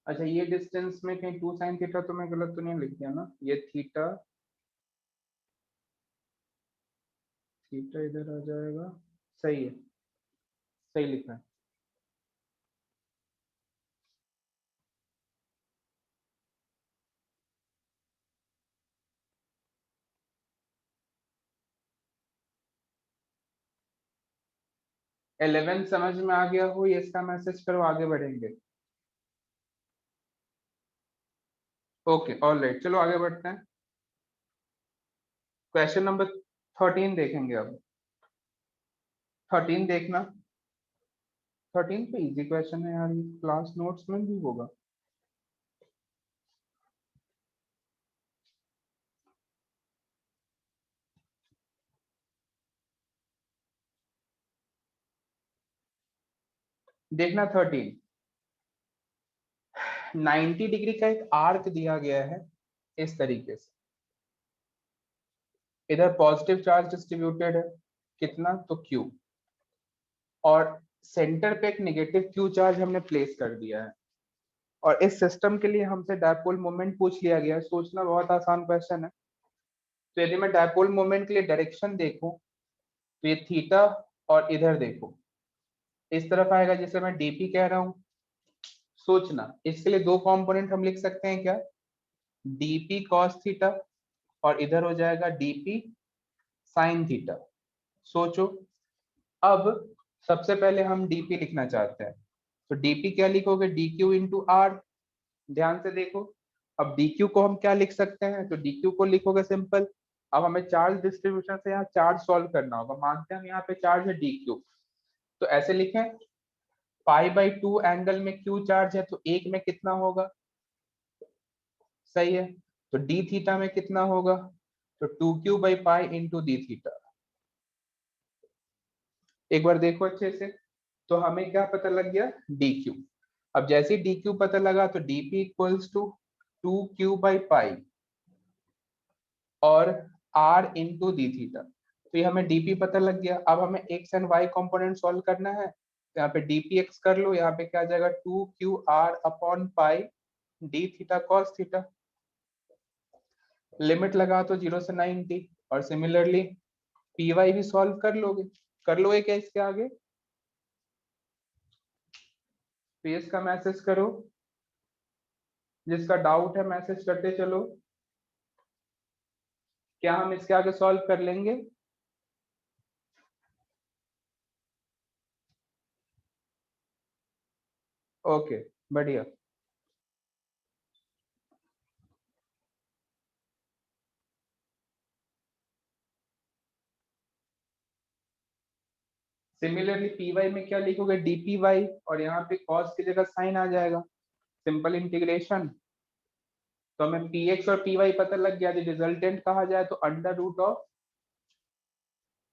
अच्छा, ये डिस्टेंस में कहीं 2 sin थीटा तो मैं गलत तो नहीं लिख दिया ना? ये थीटा, थीटा इधर आ जाएगा। सही है, सही लिखा है। 11 समझ में आ गया हो ये, इसका मैसेज करो, आगे बढ़ेंगे। ओके ऑल राइट, चलो आगे बढ़ते हैं। क्वेश्चन नंबर 13 देखेंगे अब। 13 देखना। 13 पे इजी क्वेश्चन है यार, क्लास नोट्स में भी होगा। देखना 13, 90 डिग्री का एक आर्क दिया गया है इस तरीके से। इधर पॉजिटिव चार्ज डिस्ट्रीब्यूटेड है, कितना तो Q, और सेंटर पे एक नेगेटिव Q चार्ज हमने प्लेस कर दिया है। और इस सिस्टम के लिए हमसे डायपोल मोमेंट पूछ लिया गया है। सोचना बहुत आसान क्वेश्चन है। तो यदि मैं डायपोल मोमेंट के लिए डायरेक्शन देखूं तो ये थीटा, और इधर देखो इस तरफ आएगा जिसे मैं dp कह रहा हूं। सोचना इसके लिए दो कंपोनेंट हम लिख सकते हैं क्या, dp cos थीटा, और इधर हो जाएगा dp sin थीटा। सोचो, अब सबसे पहले हम dp लिखना चाहते हैं, तो dp क्या लिखोगे, dq इंटू आर। ध्यान से देखो, अब dq को हम क्या लिख सकते हैं, तो dq को लिखोगे सिंपल। अब हमें चार्ज डिस्ट्रीब्यूशन से यहाँ चार्ज सॉल्व करना होगा। मानते हैं हम यहाँ पे चार्ज है dq, तो ऐसे लिखें, π/2 एंगल में q चार्ज है, तो एक में कितना होगा, सही है। तो d थीटा में कितना होगा, तो 2q/π इंटू डी थीटा। एक बार देखो अच्छे से, तो हमें क्या पता लग गया, dq। अब जैसे ही dq पता लगा तो dp इक्वल्स टू 2q/π और r इंटू डी थीटा। तो ये हमें dp पता लग गया। अब हमें x and y component solve करना है, तो यहाँ पे dpx कर लो, यहाँ पे क्या आ जाएगा 2qr/π D theta cos theta. Limit लगा तो 0 से 90, और सिमिलरली पी वाई भी सॉल्व कर लोगे क्या इसके आगे। पेज का मैसेज करो, जिसका डाउट है मैसेज करते चलो। क्या हम इसके आगे सॉल्व कर लेंगे, ओके बढ़िया। सिमिलरली पी वाई में क्या लिखोगे, डीपी वाई, और यहाँ पे कॉस की जगह साइन आ जाएगा, सिंपल इंटीग्रेशन। तो हमें पी एक्स और पी वाई पता लग गया। रिजल्टेंट कहा जाए तो under root of,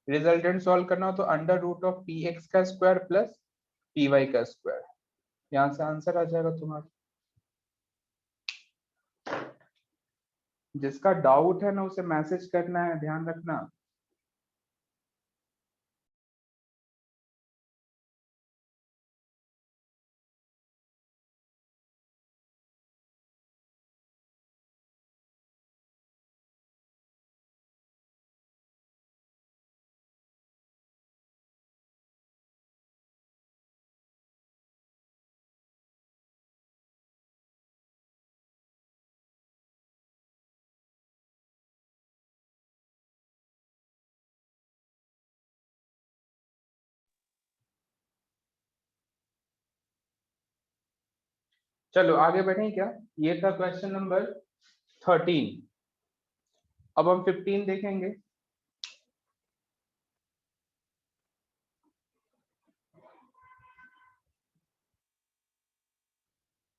resultant solve करना हो तो under root of p x का स्क्वायर प्लस पी वाई का स्क्वायर। यहाँ से आंसर आ जाएगा तुम्हारा। जिसका डाउट है ना उसे मैसेज करना है, ध्यान रखना। चलो आगे बढ़े क्या, ये था क्वेश्चन नंबर 13। अब हम 15 देखेंगे।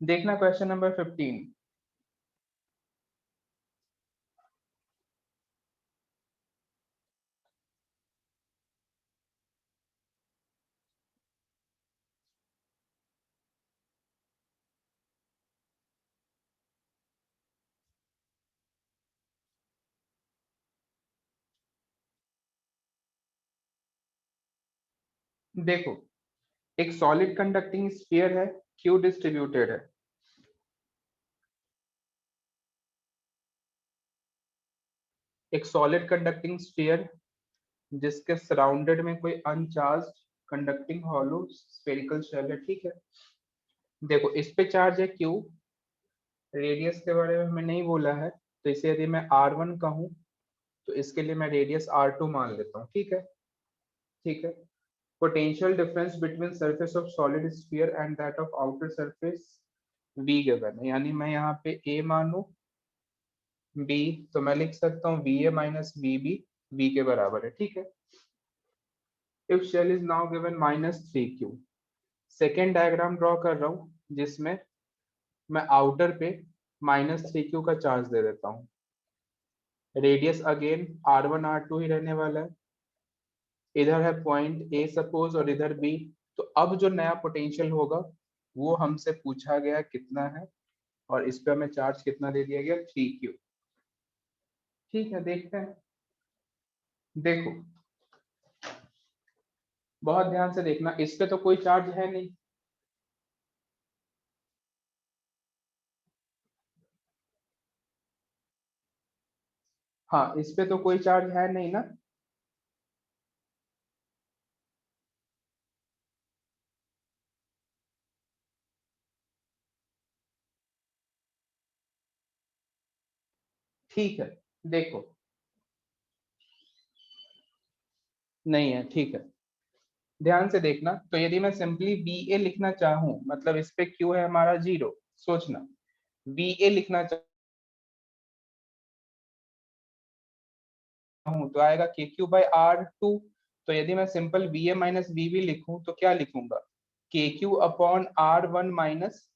देखना क्वेश्चन नंबर 15। देखो, एक सॉलिड कंडक्टिंग स्फीयर है, क्यू डिस्ट्रीब्यूटेड है। एक सॉलिड कंडक्टिंग स्फीयर जिसके सराउंडेड में कोई uncharged conducting hollow spherical shell है, ठीक है। देखो इस पे चार्ज है क्यू, रेडियस के बारे में हमें नहीं बोला है, तो इसे यदि मैं r1 कहूँ तो इसके लिए मैं रेडियस r2 मान लेता हूँ, ठीक है। ठीक है, potential difference between surface of solid sphere and that of outer surface V given है, यानी मैं यहाँ पे A मानू B, तो मैं लिख सकता हूँ VA माइनस VB V के बराबर है, ठीक है। If shell is now given -3Q, second diagram draw कर रहा हूँ जिसमें मैं आउटर पे -3Q का चार्ज दे देता हूँ। रेडियस अगेन R1 R2 ही रहने वाला है, इधर है पॉइंट A सपोज और इधर B। तो अब जो नया पोटेंशियल होगा वो हमसे पूछा गया कितना है, और इस पे हमें चार्ज कितना दे दिया गया 3Q। ठीक है, देखते हैं। देखो बहुत ध्यान से देखना, इस पे तो कोई चार्ज है नहीं, हाँ इस पे तो कोई चार्ज है नहीं ना, ठीक है। देखो नहीं है, ठीक है, ध्यान से देखना। तो यदि मैं सिंपली बी ए लिखना चाहूँ, मतलब इस पे क्यू है हमारा 0, सोचना बी ए लिखना चाहूँ तो आएगा के क्यू बाई R2। तो यदि मैं सिंपल बी ए माइनस बी बी लिखूं तो क्या लिखूंगा, k q upon R1 minus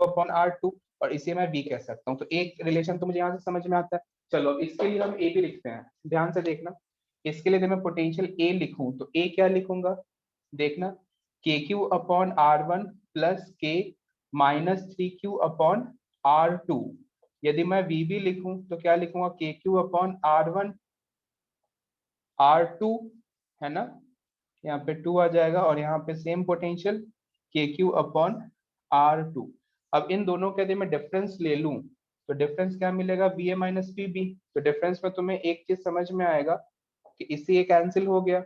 upon R2, और इसे मैं बी कह सकता हूँ। तो एक रिलेशन तो मुझे यहाँ से समझ में आता है। चलो अब इसके लिए हम ए भी लिखते हैं, ध्यान से देखना। इसके लिए यदि मैं पोटेंशियल ए लिखूं तो ए क्या लिखूंगा, देखना के क्यू अपॉन R1 प्लस के -3Q अपॉन R2। यदि मैं VB लिखूं तो क्या लिखूंगा, k q upon R1 R2, है ना, यहाँ पे 2 आ जाएगा, और यहाँ पे same potential k q upon R2। अब इन दोनों के यदि मैं डिफरेंस ले लूं तो डिफरेंस क्या मिलेगा, बी ए माइनस बी बी। तो डिफरेंस में तुम्हें एक चीज समझ में आएगा कि इससे ये कैंसिल हो गया,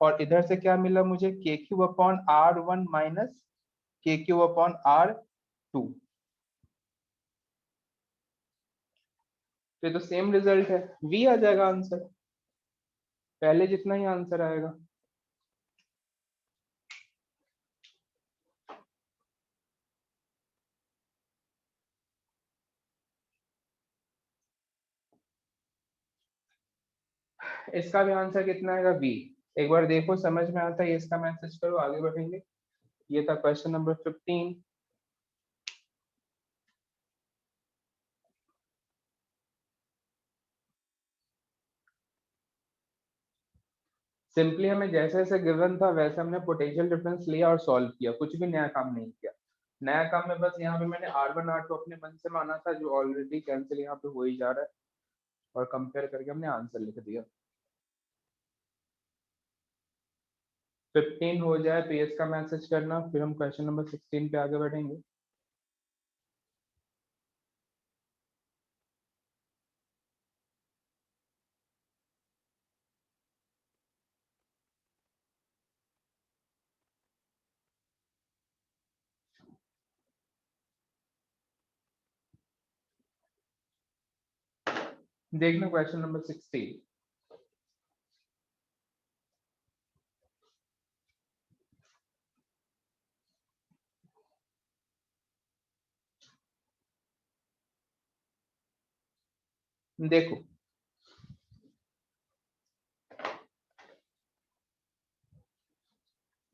और इधर से क्या मिला मुझे, के क्यू अपॉन R1 माइनस के क्यू अपॉन R2। तो ये तो सेम रिजल्ट है, V आ जाएगा आंसर, पहले जितना ही आंसर आएगा। इसका भी आंसर कितना आएगा, बी। एक बार देखो समझ में आता है, इसका मैसेज करो, आगे बढ़ेंगे। ये था क्वेश्चन नंबर 15। सिंपली हमें जैसे जैसे गिवन था वैसे हमने पोटेंशियल डिफरेंस लिया और सॉल्व किया, कुछ भी नया काम नहीं किया। नया काम में बस यहाँ पे मैंने R1 R2 अपने मन से माना था, जो ऑलरेडी कैंसिल यहाँ पे हो ही जा रहा है, और कंपेयर करके हमने आंसर लिख दिया। 15 हो जाए तो ये इसका मैसेज करना, फिर हम क्वेश्चन नंबर 16 पे आगे बढ़ेंगे। देखना क्वेश्चन नंबर 16। देखो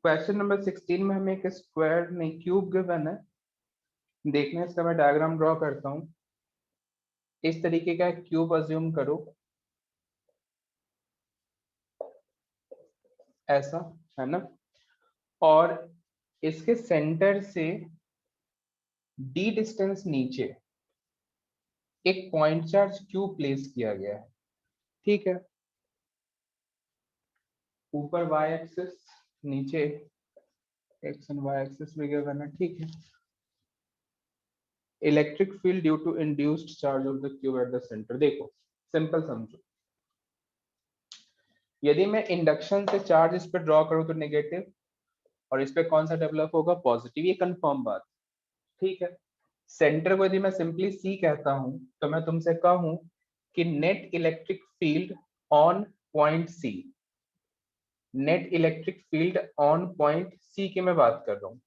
क्वेश्चन नंबर 16 में हमें एक स्क्वायर नहीं क्यूब गिवन है। देखने इसका मैं डायग्राम ड्रॉ करता हूँ। इस तरीके का क्यूब अज्यूम करो, ऐसा, है ना, और इसके सेंटर से डी डिस्टेंस नीचे एक पॉइंट चार्ज क्यू प्लेस किया गया है, ठीक है। ऊपर वाई एक्सिस, नीचे एक्स एंड वाई एक्सिस भी गिवन है, ठीक है। Electric field due to induced charge of the cube at the centre. देखो सिंपल समझो, यदि मैं इंडक्शन से चार्ज इस पर ड्रॉ करूं तो नेगेटिव, और इस पे कौन सा डेवलप होगा, पॉजिटिव, ये कंफर्म बात, ठीक है। सेंटर को यदि मैं सिंपली सी कहता हूं तो मैं तुमसे कहूं कि net electric field on point C, net electric field on point C की मैं बात कर रहा हूँ,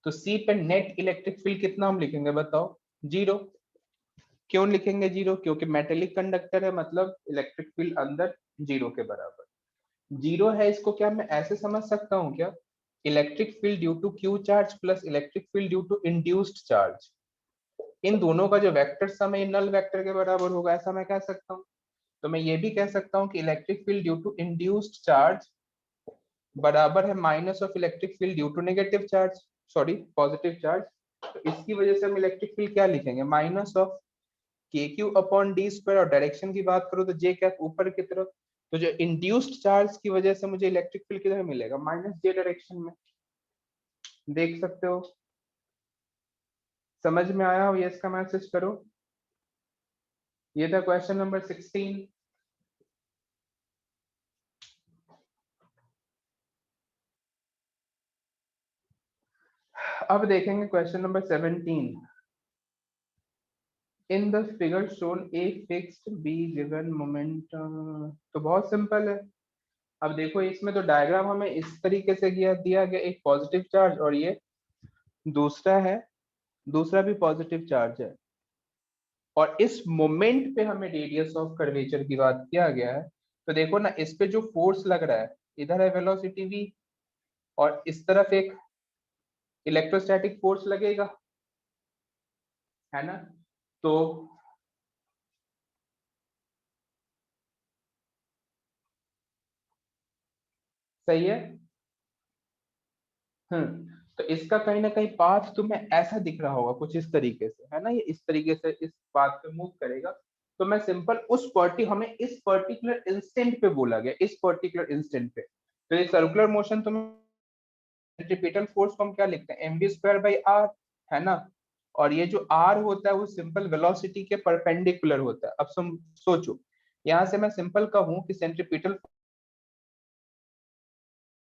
तो सी पे नेट इलेक्ट्रिक फील्ड कितना हम लिखेंगे बताओ? 0। क्यों लिखेंगे 0? क्योंकि मेटेलिक कंडक्टर है, मतलब इलेक्ट्रिक फील्ड अंदर 0 के बराबर। 0 है, इसको क्या मैं ऐसे समझ सकता हूँ क्या? Electric field due to q charge plus electric field due to induced charge, इन दोनों का जो वेक्टर सम है नल वेक्टर के बराबर होगा, ऐसा मैं कह सकता हूँ। तो मैं ये भी कह सकता हूँ कि electric field due to induced charge बराबर है minus of electric field due to negative charge, sorry positive charge. तो इसकी वजह से हम इलेक्ट्रिक फील्ड क्या लिखेंगे? Minus of k q upon d square, और डायरेक्शन की बात करूँ तो जे कैप ऊपर की तरफ। तो जो इंड्यूस्ड चार्ज की वजह से मुझे इलेक्ट्रिक फील्ड किधर मिलेगा? माइनस जे डायरेक्शन में। देख सकते हो, समझ में आया हो? यस का मैसेज करो। ये था क्वेश्चन नंबर 16। अब देखेंगे question number 17। In the figure shown a fixed be given moment. तो बहुत सिंपल है। अब देखो इसमें तो डायग्राम हमें इस तरीके से दिया गया, एक पॉजिटिव चार्ज और ये दूसरा है, दूसरा भी पॉजिटिव चार्ज है, और इस मोमेंट पे हमें रेडियस ऑफ कर्वेचर की बात किया गया है। तो देखो ना, इस पे जो फोर्स लग रहा है, इधर है वेलोसिटी v, और इस तरफ एक इलेक्ट्रोस्टैटिक फोर्स लगेगा, है ना? तो सही है। तो इसका कहीं ना कहीं पाथ तुम्हें ऐसा दिख रहा होगा कुछ इस तरीके से, है ना? ये इस तरीके से इस पाथ पे मूव करेगा। तो मैं सिंपल उस हमें इस पर्टिकुलर इंस्टेंट पे बोला गया, इस पर्टिकुलर इंस्टेंट पे। तो ये सर्कुलर मोशन, तुम्हें सेंट्रीपिटल फोर्स को हम क्या लिखते हैं? mv स्क्वायर बाई आर, है ना? और ये जो आर होता है वो सिंपल वेलोसिटी के परपेंडिकुलर होता है। अब तुम सोचो, यहाँ से मैं सिंपल कहूँ कि सेंट्रीपिटल,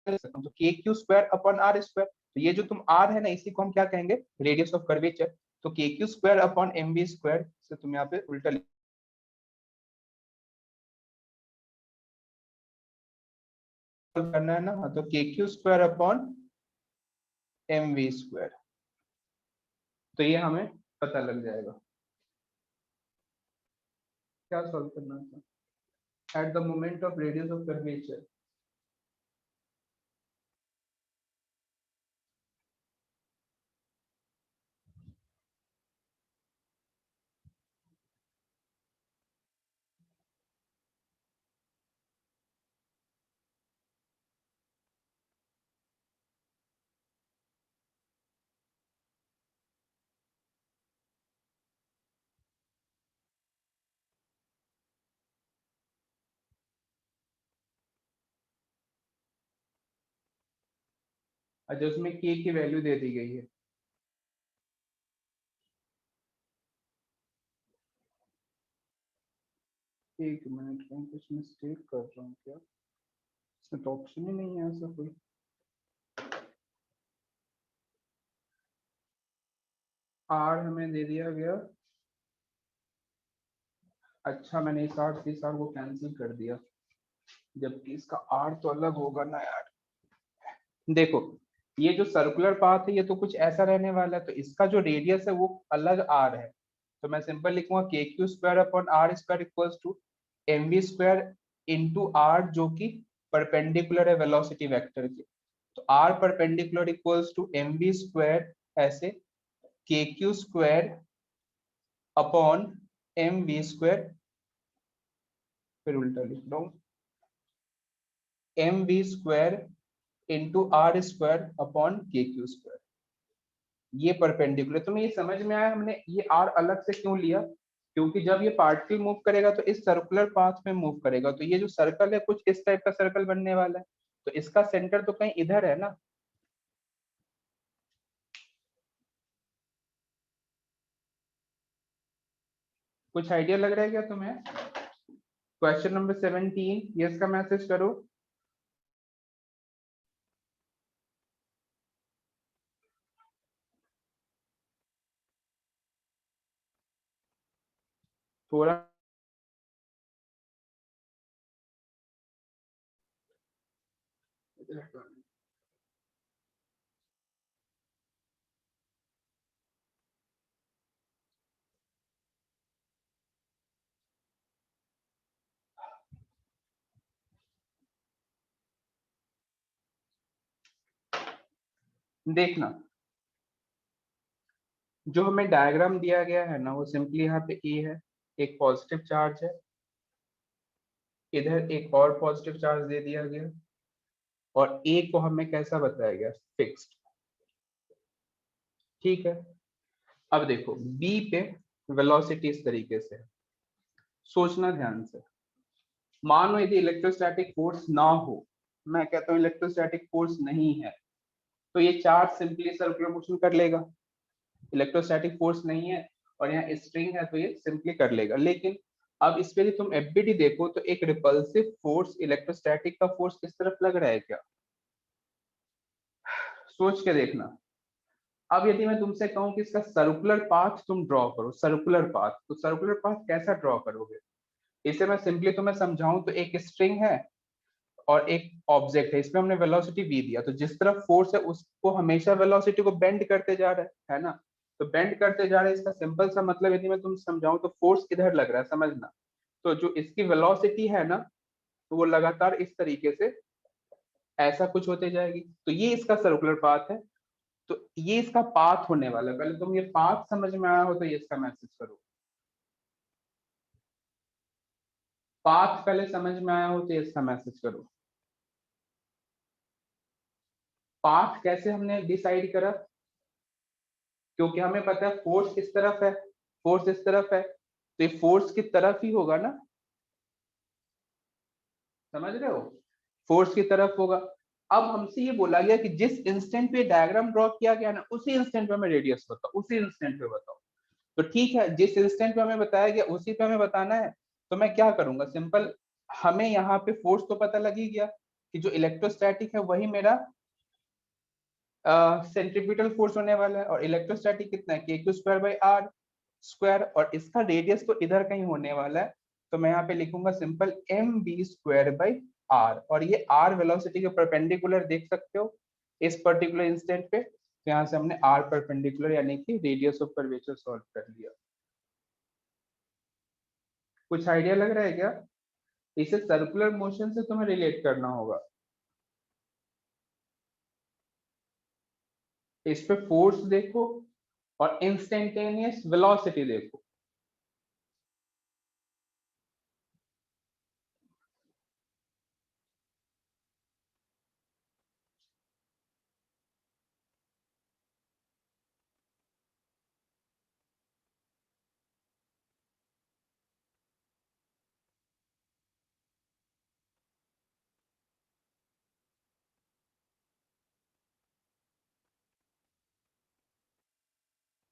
तो k q square upon r square, तो ये जो तुम आर है ना, इसी को हम क्या कहेंगे? Radius of curvature. तो k q square upon m v square से तुम यहाँ पे उल्टा करना है ना, तो k q square upon m v square, तो ये हमें पता लग जाएगा। क्या सॉल्व करना था? At the moment of radius of curvature. अच्छा, उसमें के की वैल्यू दे दी गई है। एक मिनट, मैं कुछ मिस्टेक कर रहा हूँ क्या? इसमें तो ऑप्शन ही नहीं है ऐसा कोई। आर हमें दे दिया गया। अच्छा, मैंने इस आर से इस आर को कैंसिल कर दिया, जबकि इसका आर तो अलग होगा ना यार। देखो, ये जो सर्कुलर पाथ है ये तो कुछ ऐसा रहने वाला है, तो इसका जो रेडियस है वो अलग आर है। तो मैं सिंपल लिखूंगा k q square upon r square equals to m v square into r, जो कि परपेंडिकुलर है वेलोसिटी वेक्टर के। तो r perpendicular equals to m v square, ऐसे k q square upon m v square, फिर उल्टा लिख रहा हूँ, m v square into r square upon k q square. ये परपेंडिकुलर। तुम्हें ये समझ में आया हमने ये आर अलग से क्यों लिया? क्योंकि जब ये पार्टिकल मूव करेगा तो इस सर्कुलर पाथ में मूव करेगा, तो ये जो सर्कल है कुछ इस टाइप का सर्कल बनने वाला है, तो इसका सेंटर तो कहीं इधर है ना। कुछ आइडिया लग रहा है क्या तुम्हें? क्वेश्चन नंबर 17, यस का मैसेज करो। थोड़ा देखना जो हमें डायग्राम दिया गया है ना, वो सिंपली यहाँ पे ए है, एक पॉजिटिव चार्ज है, इधर एक और पॉजिटिव चार्ज दे दिया गया, और ए को हमें कैसा बताया गया, फिक्स्ड। ठीक है, अब देखो बी पे वेलोसिटी इस तरीके से है। सोचना ध्यान से, मान लो यदि इलेक्ट्रोस्टैटिक फोर्स ना हो, मैं कहता हूँ इलेक्ट्रोस्टैटिक फोर्स नहीं है, तो ये चार्ज सिंपली सर्कुलर मोशन कर लेगा। इलेक्ट्रोस्टैटिक फोर्स नहीं है और यहाँ स्ट्रिंग है, तो ये सिंपली कर लेगा। लेकिन अब इस पे यदि तुम एफबीडी देखो तो एक रिपल्सिव फोर्स इलेक्ट्रोस्टैटिक का फोर्स किस तरफ लग रहा है क्या, सोच के देखना। अब यदि मैं तुमसे कहूं कि इसका सर्कुलर पाथ तुम ड्रॉ करो, सर्कुलर पाथ, तो सर्कुलर पाथ कैसा ड्रॉ करोगे? इसे मैं सिंपली तुम्हें समझाऊं तो एक स्ट्रिंग है और एक ऑब्जेक्ट है, इसमें हमने वेलोसिटी v दिया, तो जिस तरफ फोर्स है उसको हमेशा वेलोसिटी को बेंड करते जा रहा है ना, तो बेंड करते जा रहा है। इसका सिंपल सा मतलब यदि मैं तुम समझाऊं तो फोर्स इधर लग रहा है, समझना। तो जो इसकी वेलोसिटी है ना, तो वो लगातार इस तरीके से ऐसा कुछ होते जाएगी, तो ये इसका सर्कुलर पाथ है। तो ये इसका पाथ होने वाला है, पहले तुम ये पाथ समझ में आया हो तो ये इसका मैसेज करो। पाथ पहले समझ में आया हो तो ये इसका मैसेज करो। पाथ कैसे हमने डिसाइड करा, क्योंकि हमें पता है फोर्स किस तरफ है, फोर्स इस तरफ है, तो ये फोर्स की तरफ ही होगा ना, समझ रहे हो, फोर्स की तरफ होगा। अब हमसे ये बोला गया कि जिस इंस्टेंट पे डायग्राम ड्रॉ किया गया ना, उसी इंस्टेंट पे हमें रेडियस बताओ, उसी इंस्टेंट पे बताओ। तो ठीक है, जिस इंस्टेंट पे हमें बताया गया उसी पे हमें बताना है, तो मैं क्या करूंगा, सिंपल, हमें यहाँ पे फोर्स तो पता लग ही गया कि जो इलेक्ट्रोस्टैटिक है वही मेरा सेंट्रीपिटल फोर्स होने वाला है, और इलेक्ट्रोस्टैटिक कितना है, k q square by r square, और इसका रेडियस तो इधर कहीं होने वाला है, तो मैं यहाँ पे लिखूंगा simple m b square by r, और ये आर वेलोसिटी के परपेंडिकुलर देख सकते हो इस पर्टिकुलर इंस्टेंट पे, तो यहाँ से हमने आर परपेंडिकुलर यानी कि रेडियस ऑफ कर्वेचर सॉल्व कर लिया। कुछ आइडिया लग रहा है क्या? इसे सर्कुलर मोशन से तुम्हें रिलेट करना होगा। इस पे फोर्स देखो और इंस्टेंटेनियस वेलोसिटी देखो।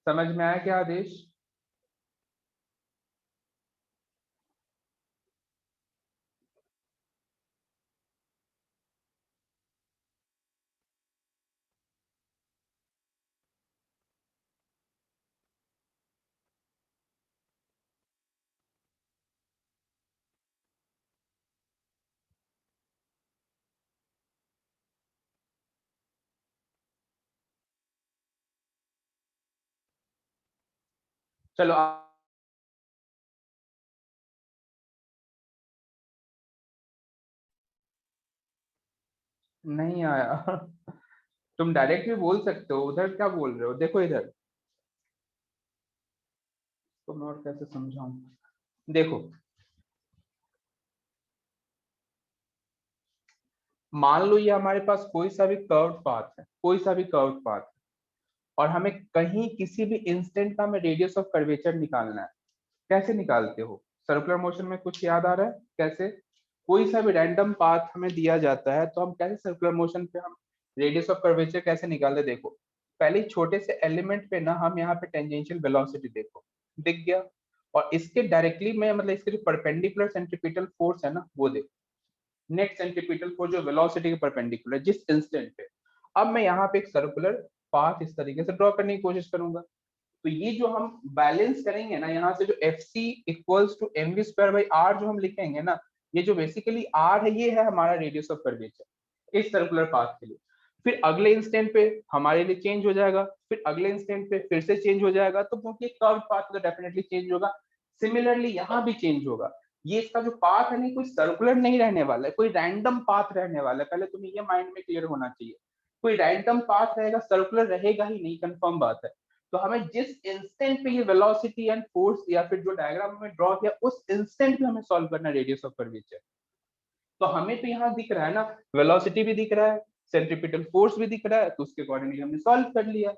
समझ में आया क्या आदेश? चलो नहीं आया। तुम डायरेक्ट भी बोल सकते हो, उधर क्या बोल रहे हो, देखो इधर, तुम और कैसे समझाऊं, देखो, मान लो ये हमारे पास कोई सा भी कर्व्ड पाथ है, कोई सा भी कर्व्ड पाथ है, और हमें कहीं किसी भी इंस्टेंट का हमें रेडियस ऑफ कर्वेचर निकालना है। कैसे निकालते हो, सर्कुलर मोशन में कुछ याद आ रहा है कैसे? कोई सा भी रैंडम पाथ हमें दिया जाता है, तो हम कैसे सर्कुलर मोशन पे हम रेडियस ऑफ कर्वेचर कैसे निकालते, देखो पहले छोटे से एलिमेंट पे ना हम यहाँ पे टेंजेंशियल वेलोसिटी देखो, दिख गया, और इसके डायरेक्टली में मतलब इसके जो परपेंडिकुलर सेंट्रीपिटल फोर्स है ना वो देखो, नेट सेंट्रीपिटल फोर्स जो वेलोसिटी के परपेंडिकुलर जिस इंस्टेंट पे। अब मैं यहाँ पे एक सर्कुलर पाथ इस तरीके से ड्रॉ करने की कोशिश करूंगा, तो ये जो हम बैलेंस करेंगे ना, यहाँ से जो f c equals to m v square by r जो हम लिखेंगे ना, ये जो बेसिकली आर है ये है हमारा रेडियस ऑफ कर्वेचर, इस सर्कुलर पाथ के लिए। फिर अगले इंस्टेंट पे हमारे लिए चेंज हो जाएगा, फिर अगले इंस्टेंट पे फिर से चेंज हो जाएगा, तो क्योंकि कर्व पाथ तो डेफिनेटली चेंज होगा। सिमिलरली यहाँ भी चेंज होगा। ये इसका जो पाथ है नहीं, कोई सर्कुलर नहीं रहने वाला है, कोई रैंडम पाथ रहने वाला है। पहले तुम्हें ये माइंड में क्लियर होना चाहिए, कोई रैंडम पाथ रहेगा, सर्कुलर रहेगा ही नहीं, कंफर्म बात है। तो हमें जिस इंस्टेंट पे ये वेलोसिटी एंड फोर्स या फिर जो डायग्राम में ड्रॉ किया उस इंस्टेंट पे हमें सॉल्व करना है रेडियस ऑफ कर्वेचर। तो हमें तो यहाँ दिख रहा है ना, वेलोसिटी भी दिख रहा है, सेंट्रीपिटल फोर्स भी दिख रहा है, तो उसके अकॉर्डिंगली हमने सॉल्व कर लिया।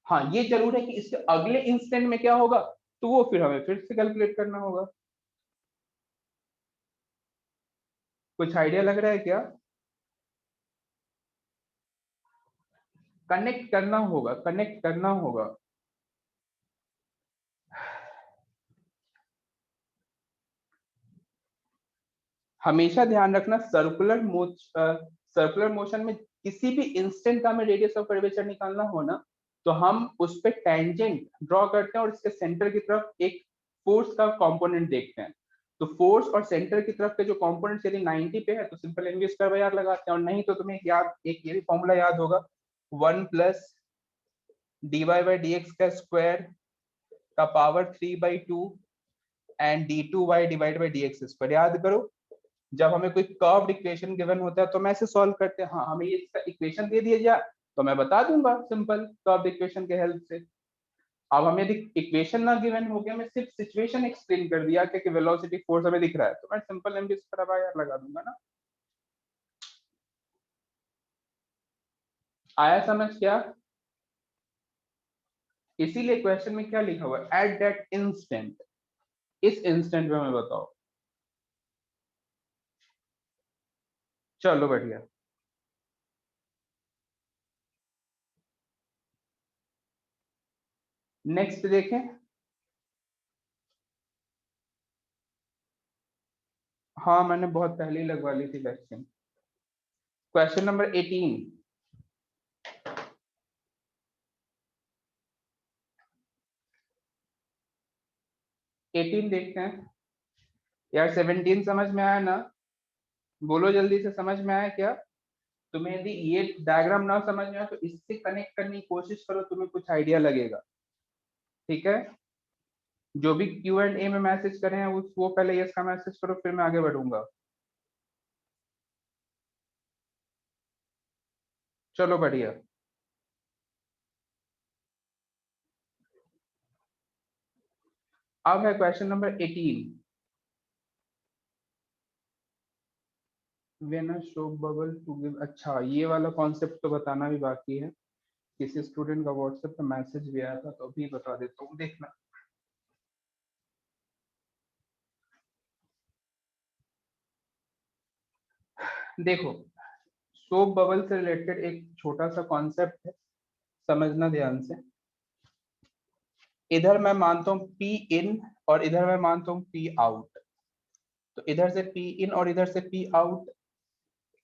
हाँ ये जरूर है कि इसके अगले इंस्टेंट में क्या होगा, तो वो फिर हमें फिर से कैलकुलेट करना होगा। कुछ आइडिया लग रहा है क्या? कनेक्ट करना होगा, कनेक्ट करना होगा। हमेशा ध्यान रखना, सर्कुलर मोशन में किसी भी इंस्टेंट का हमें रेडियस ऑफ कर्वेचर निकालना हो ना, तो हम उस पे टेंजेंट ड्रॉ करते हैं और इसके सेंटर की तरफ एक फोर्स का कंपोनेंट देखते हैं। तो फोर्स और सेंटर की तरफ के जो कंपोनेंट यदि 90 पे है तो simple m v square by r लगाते हैं, और नहीं तो तुम्हें याद एक ये भी फॉर्मूला याद होगा, 1 प्लस dy बाई dx का स्क्वायर का power 3/2 and d2y divide by dx square. याद करो, जब हमें कोई कर्व्ड इक्वेशन गिवन होता है तो मैं ऐसे सॉल्व करते हैं। हाँ हमें ये इसका इक्वेशन दे दिया जाए तो मैं बता दूंगा सिंपल कर्व्ड इक्वेशन के हेल्प से। अब हमें यदि इक्वेशन ना गिवन हो गया, मैं सिर्फ सिचुएशन एक्सप्लेन कर दिया कि वेलोसिटी फोर्स हमें दिख रहा है, तो मैं simple m v square by r लगा दूंगा ना। आया समझ क्या? इसीलिए क्वेश्चन में क्या लिखा हुआ है, एट दैट इंस्टेंट, इस इंस्टेंट में हमें बताओ। चलो बढ़िया। नेक्स्ट देखें। हाँ मैंने बहुत पहले ही लगवा ली थी वैक्सीन। Question number 18। 18 देखते हैं। यार 17 समझ में आया ना? बोलो जल्दी से, समझ में आया क्या? तुम्हें यदि ये डायग्राम ना समझ में आए तो इससे कनेक्ट करने की कोशिश करो, तुम्हें कुछ आइडिया लगेगा। ठीक है, जो भी Q&A में मैसेज करे हैं वो पहले यस का मैसेज करो, फिर मैं आगे बढ़ूंगा। चलो बढ़िया। अब है question number 18। When a soap bubble to give, अच्छा ये वाला कॉन्सेप्ट तो बताना भी बाकी है। किसी स्टूडेंट का व्हाट्सएप पे मैसेज भी आया था तो अभी बता देता हूँ, देखना। देखो, सोप बबल से रिलेटेड एक छोटा सा कॉन्सेप्ट है, समझना ध्यान से। इधर मैं मानता हूँ पी इन और इधर मैं मानता हूँ पी आउट। तो इधर से पी इन और इधर से पी आउट,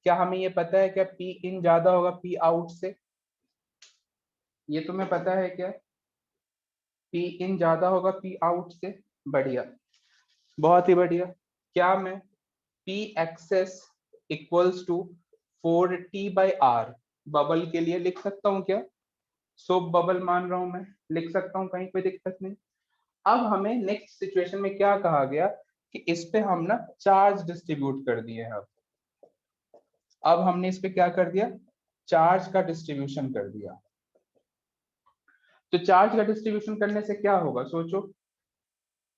क्या हमें ये पता है क्या पी इन ज्यादा होगा पी आउट से? ये तुम्हें पता है क्या? पी इन ज्यादा होगा पी आउट से? बढ़िया, बहुत ही बढ़िया। क्या मैं p excess equals to 4t/r bubble के लिए लिख सकता हूँ क्या? सोप बबल मान रहा हूं मैं, लिख सकता हूँ, कहीं कोई दिक्कत नहीं। अब हमें नेक्स्ट सिचुएशन में क्या कहा गया कि इस पे हम ना चार्ज डिस्ट्रीब्यूट कर दिए हैं। अब हमने इस पे क्या कर दिया, चार्ज का डिस्ट्रीब्यूशन कर दिया। तो चार्ज का डिस्ट्रीब्यूशन करने से क्या होगा सोचो।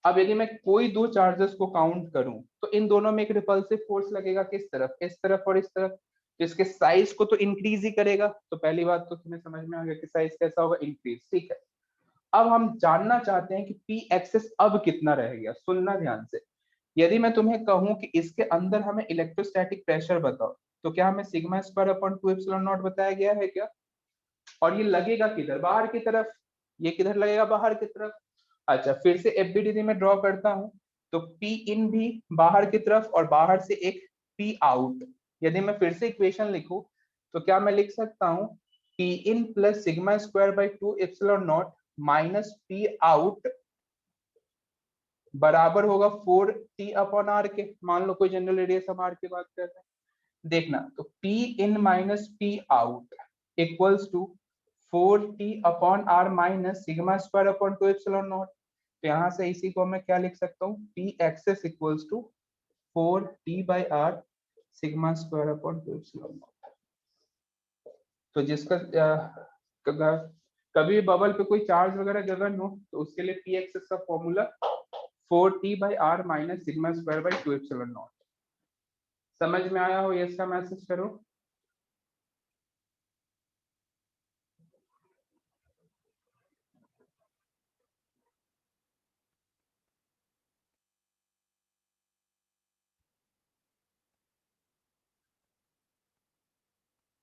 अब यदि मैं कोई दो चार्जेस को काउंट करूं तो इन दोनों में एक रिपल्सिव फोर्स लगेगा, किस तरफ, इस तरफ और इस तरफ। तो इसके साइज को तो इंक्रीज ही करेगा। तो पहली बात तो तुम्हें समझ में आ गया कि साइज कैसा होगा, इंक्रीज। ठीक है, अब हम जानना चाहते हैं कि पी एक्सेस अब कितना रह गया। सुनना ध्यान से, यदि मैं तुम्हें कहूं कि इसके अंदर हमें इलेक्ट्रोस्टैटिक प्रेशर बताओ, तो क्या हमें sigma square upon 2 epsilon not बताया गया है क्या? और ये लगेगा किधर, बाहर की तरफ। ये किधर लगेगा, बाहर की तरफ। अच्छा, फिर से एफबीडीडी में ड्रॉ करता हूं, तो पी इन भी बाहर की तरफ और बाहर से एक पी आउट। यदि मैं फिर से इक्वेशन लिखूं तो क्या मैं लिख सकता हूं P in plus sigma square by 2 epsilon not minus P out बराबर होगा 4t/r के। मान लो कोई जनरल रेडियस हम r की बात कर रहे हैं। देखना, तो P in minus P out equals to 4T upon R minus sigma square upon 2 epsilon naught. तो यहाँ से इसी को मैं क्या लिख सकता हूँ, P excess equals to 4T by R sigma square upon 2 epsilon naught. तो जिसका कभी बबल पे कोई चार्ज वगैरह गिवन हो तो उसके लिए P एक्सेस का formula 4T by R minus sigma square by 2 epsilon not. समझ में आया हो, यस का मैसेज करो।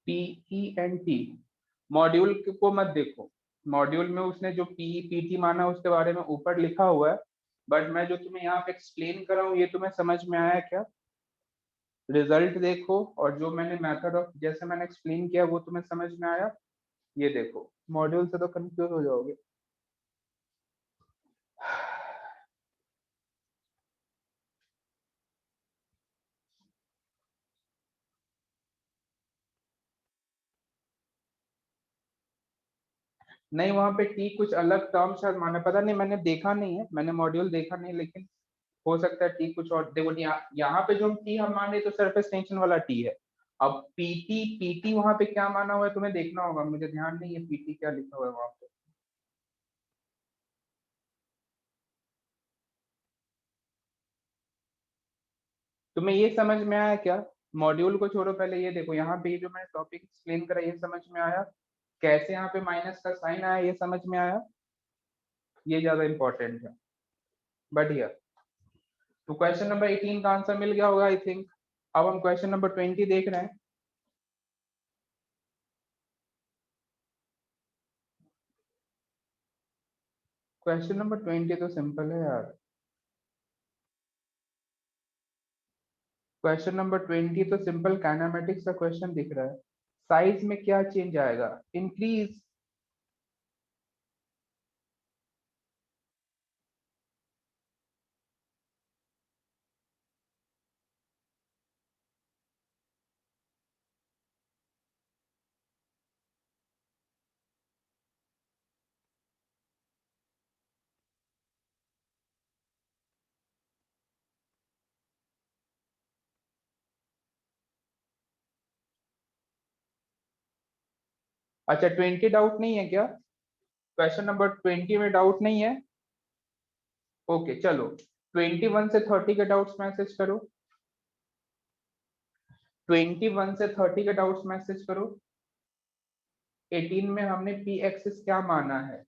PE&T मॉड्यूल को मत देखो, मॉड्यूल में उसने जो PE PT माना उसके बारे में ऊपर लिखा हुआ है, बट मैं जो तुम्हें यहाँ पे एक्सप्लेन कर रहा हूँ ये तुम्हें समझ में आया क्या? रिजल्ट देखो, और जो मैंने मेथड ऑफ जैसे मैंने एक्सप्लेन किया वो तुम्हें समझ में आया? ये देखो, मॉड्यूल से तो कंफ्यूज हो जाओगे। नहीं, वहां पे टी कुछ अलग टर्म शायद माना, पता नहीं, मैंने देखा नहीं है, मैंने मॉड्यूल देखा नहीं, लेकिन हो सकता है टी कुछ और। देखो यहाँ पे जो टी हम मान रहे तो सरफेस टेंशन वाला टी है। अब पीटी पीटी वहां पे क्या माना हुआ है तुम्हें देखना होगा, मुझे ध्यान नहीं है पीटी क्या लिखा हुआ है वहां पे। तुम्हें ये समझ में आया क्या? मॉड्यूल को छोड़ो, पहले ये देखो, यहाँ पे ये जो मैंने टॉपिक एक्सप्लेन करा ये समझ में आया? कैसे यहाँ पे माइनस का साइन आया ये समझ में आया? ये ज्यादा इंपॉर्टेंट है। बढ़िया। तो क्वेश्चन नंबर 18 का आंसर मिल गया होगा आई थिंक। अब हम क्वेश्चन नंबर 20 देख रहे हैं। क्वेश्चन नंबर 20 तो सिंपल है यार। क्वेश्चन नंबर 20 तो सिंपल काइनेमेटिक्स का क्वेश्चन दिख रहा है। साइज में क्या चेंज आएगा? इंक्रीज। अच्छा, 20 डाउट नहीं है क्या? क्वेश्चन नंबर 20 में डाउट नहीं है? ओके चलो, 21 से 30 के डाउट्स मैसेज करो। 21 से 30 के डाउट्स मैसेज करो। 18 में हमने पी एक्सिस क्या माना है?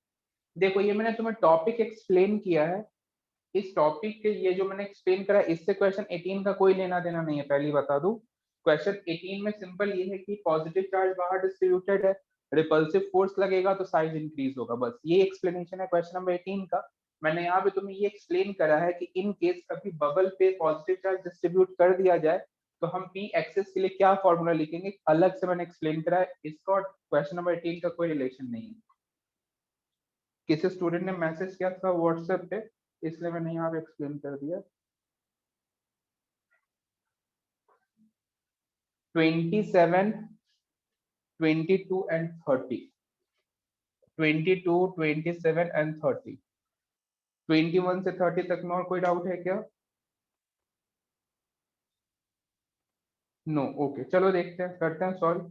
देखो, ये मैंने तुम्हें टॉपिक एक्सप्लेन किया है। इस टॉपिक के ये जो मैंने एक्सप्लेन करा इससे क्वेश्चन 18 का कोई लेना देना नहीं है, पहली बता दूं। क्वेश्चन 18 में सिंपल ये है कि पॉजिटिव चार्ज बाहर डिस्ट्रीब्यूटेड है, रिपल्सिव फोर्स लगेगा तो साइज इंक्रीज होगा, बस ये एक्सप्लेनेशन है क्वेश्चन नंबर 18 का। मैंने यहाँ पे तुम्हें ये एक्सप्लेन करा है कि इन केस कभी बबल पे पॉजिटिव चार्ज डिस्ट्रीब्यूट कर दिया जाए तो हम पी एक्सेस के लिए क्या फॉर्मूला लिखेंगे, अलग से मैंने एक्सप्लेन करा है। इसका और क्वेश्चन नंबर 18 का कोई रिलेशन नहीं है। किसी स्टूडेंट ने मैसेज किया था व्हाट्सएप पे, इसलिए मैंने यहाँ पे एक्सप्लेन कर दिया। 27, 22 एंड 30। 22, 27 एंड 30। 21 से 30 तक में और कोई डाउट है क्या? नो, ओके चलो देखते हैं, करते हैं सॉल्व।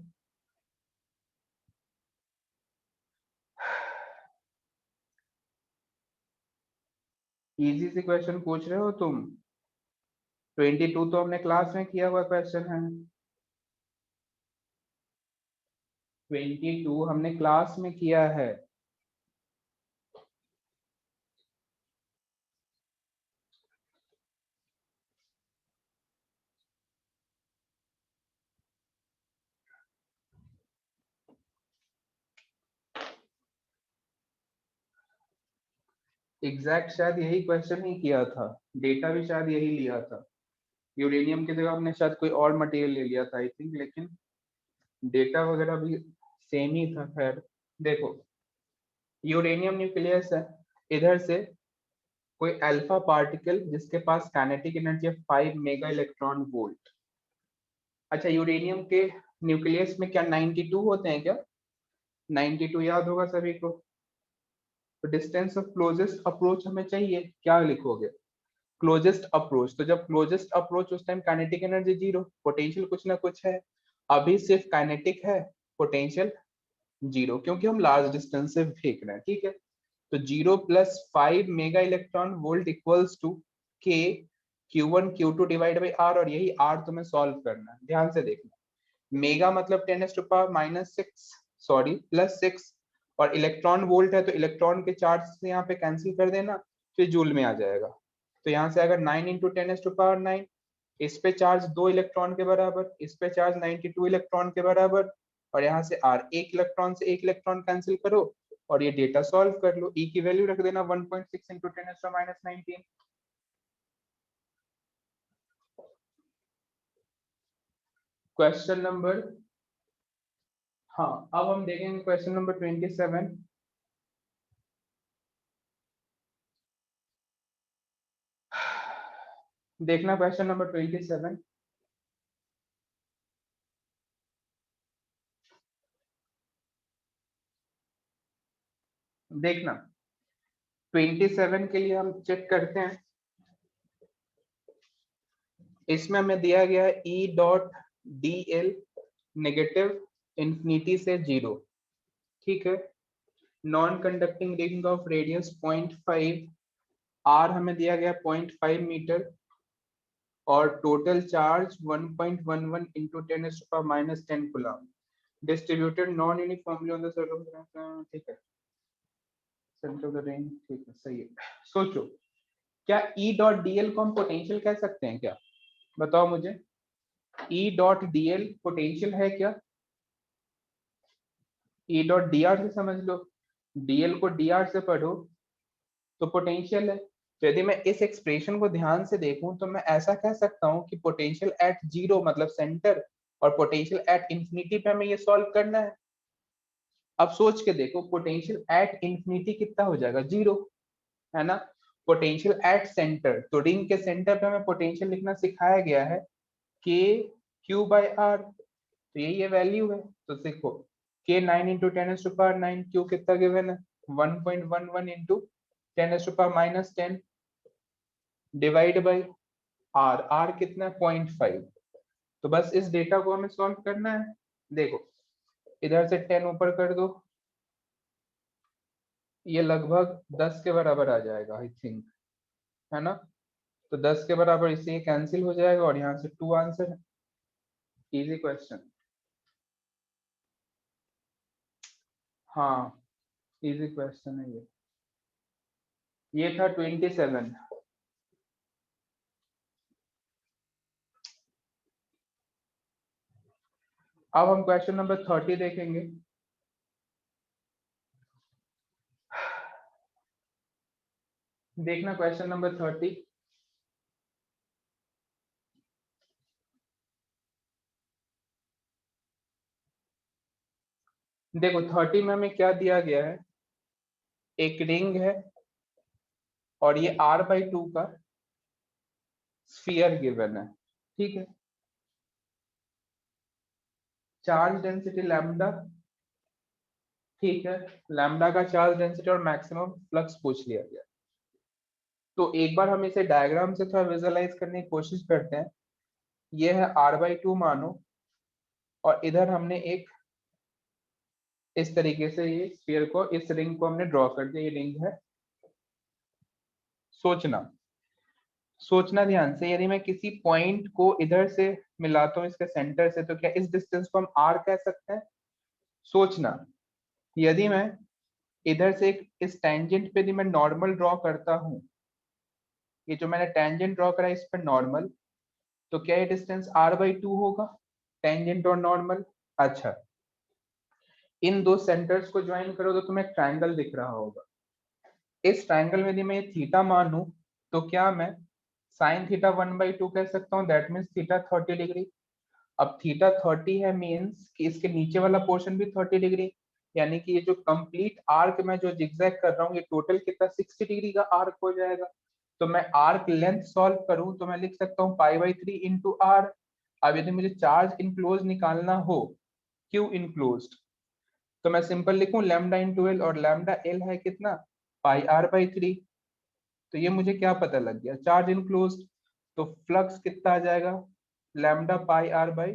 इजी से क्वेश्चन पूछ रहे हो तुम। 22 तो हमने क्लास में किया हुआ क्वेश्चन है। 22 हमने क्लास में किया है। एग्जैक्ट शायद यही क्वेश्चन ही किया था, डेटा भी शायद यही लिया था। यूरेनियम की जगह हमने शायद कोई और मटेरियल ले लिया था आई थिंक, लेकिन डेटा वगैरह भी सेम ही था। खैर देखो, यूरेनियम न्यूक्लियस है, इधर से कोई अल्फा पार्टिकल जिसके पास काइनेटिक एनर्जी है 5 मेगा इलेक्ट्रॉन वोल्ट। अच्छा, यूरेनियम के न्यूक्लियस में क्या 92 होते हैं क्या? 92 याद होगा सभी को। तो डिस्टेंस ऑफ क्लोजेस्ट अप्रोच हमें चाहिए, क्या लिखोगे? Closest approach. तो जब क्लोजेस्ट अप्रोच उस time kinetic energy zero, potential कुछ ना कुछ है। अभी सिर्फ काइनेटिक है, पोटेंशियल जीरो, क्योंकि हम लार्ज डिस्टेंस से फेंक रहे हैं, ठीक है। तो 0+5 mega electron volt equals to k Q1 Q2 divide by r, और यही आर तुम्हें सॉल्व करना है, ध्यान से देखना। मेगा मतलब 10⁻⁻6, सॉरी +6, और इलेक्ट्रॉन वोल्ट है तो इलेक्ट्रॉन के चार्ज से यहाँ पे कैंसिल कर देना, फिर जूल में आ जाएगा। तो यहाँ से अगर 9 × 10⁻⁹, इस पे चार्ज 2 इलेक्ट्रॉन के बराबर, इस पे चार्ज 92 इलेक्ट्रॉन के बराबर, और यहाँ से आर, एक इलेक्ट्रॉन से एक इलेक्ट्रॉन कैंसिल करो और ये डेटा सॉल्व कर लो। ई की वैल्यू रख देना 1.6 × 10⁻⁹। क्वेश्चन नंबर, हाँ अब हम देखेंगे क्वेश्चन नंबर 27। देखना क्वेश्चन नंबर 27। देखना 27 के लिए हम चेक करते हैं। इसमें हमें दिया गया है E.dl नेगेटिव इंफिनिटी से 0, ठीक है। Non conducting ring of radius 0.5, r हमें दिया गया 0.5 मीटर, और total charge 1.11 × 10⁻⁻10 coulomb, distributed non uniformly on the circumference, ठीक है। सेंटर ऑफ द रिंग, ठीक है, सही है। सोचो, क्या E.dl को हम पोटेंशियल कह सकते हैं क्या? बताओ मुझे, E.dl पोटेंशियल है क्या? E.dr से समझ लो, dl को dr से पढ़ो तो पोटेंशियल है। तो यदि मैं इस एक्सप्रेशन को ध्यान से देखूं तो मैं ऐसा कह सकता हूं कि पोटेंशियल एट जीरो मतलब सेंटर, और पोटेंशियल एट इंफिनिटी पे हमें ये सॉल्व करना है। अब सोच के देखो, पोटेंशियल एट इंफिनिटी कितना हो जाएगा? जीरो, है ना। पोटेंशियल एट सेंटर, तो रिंग के सेंटर पे हमें पोटेंशियल लिखना सिखाया गया है, के Q/R, तो यही वैल्यू है। तो देखो के 9 × 10⁻⁹, क्यू कितना गिवन है? 1.11 × 10⁻⁻10 डिवाइड बाई आर, आर कितना है? 0.5। तो बस इस डेटा को हमें सॉल्व करना है। देखो इधर से 10 ऊपर कर दो, ये लगभग 10 के बराबर आ जाएगा आई थिंक, है ना। तो 10 के बराबर, इससे ये कैंसिल हो जाएगा और यहाँ से 2 आंसर है। इजी क्वेश्चन, हाँ इजी क्वेश्चन है ये था 27। अब हम क्वेश्चन नंबर 30 देखेंगे। देखना क्वेश्चन नंबर 30। देखो 30 में हमें क्या दिया गया है, एक रिंग है और ये R/2 का स्फीयर गिवन है, ठीक है। चार्ज डेंसिटी लैम्डा, ठीक है, लैम्डा का चार्ज डेंसिटी और मैक्सिमम फ्लक्स पूछ लिया गया। तो एक बार हम इसे डायग्राम से थोड़ा विजुअलाइज करने की कोशिश करते हैं। ये है R/2 मानो, और इधर हमने एक इस तरीके से ये स्फीयर को, इस रिंग को हमने ड्रॉ कर दिया, ये रिंग है। सोचना सोचना ध्यान से, यदि मैं किसी पॉइंट को इधर से मिलाता हूँ इसके सेंटर से, तो क्या इस डिस्टेंस को हम R कह सकते हैं? सोचना, यदि मैं इधर से एक इस टेंजेंट पे यदि मैं नॉर्मल ड्रॉ करता हूँ, ये जो मैंने टेंजेंट ड्रॉ करा है इस पर नॉर्मल, तो क्या ये डिस्टेंस R/2 होगा, टेंजेंट और नॉर्मल। अच्छा, इन दो सेंटर्स को ज्वाइन करो तो तुम्हें ट्रायंगल दिख रहा होगा। इस ट्रायंगल में यदि मैं थीटा मानूं, तो क्या मैं साइन थीटा 1/2 कह सकता हूँ? That means theta 30 degree. अब थीटा 30 है, मीन्स कि इसके नीचे वाला पोर्शन भी 30 डिग्री, यानी कि ये जो कंप्लीट आर्क मैं जो जिगजैग कर रहा हूँ, ये टोटल कितना 60 डिग्री का आर्क हो जाएगा। तो मैं आर्क लेंथ सॉल्व करूं तो मैं लिख सकता हूँ π/3 × R। अब यदि मुझे चार्ज इनक्लोज निकालना हो, क्यू इनक्लोज्ड, तो मैं सिंपल लिखूं लैम्डा इंटू एल, और लैम्डा एल है कितना, पाई आर बाई 3। तो ये मुझे क्या पता लग गया, चार्ज इनक्लोज्ड, तो फ्लक्स कितना आ जाएगा, lambda pi r by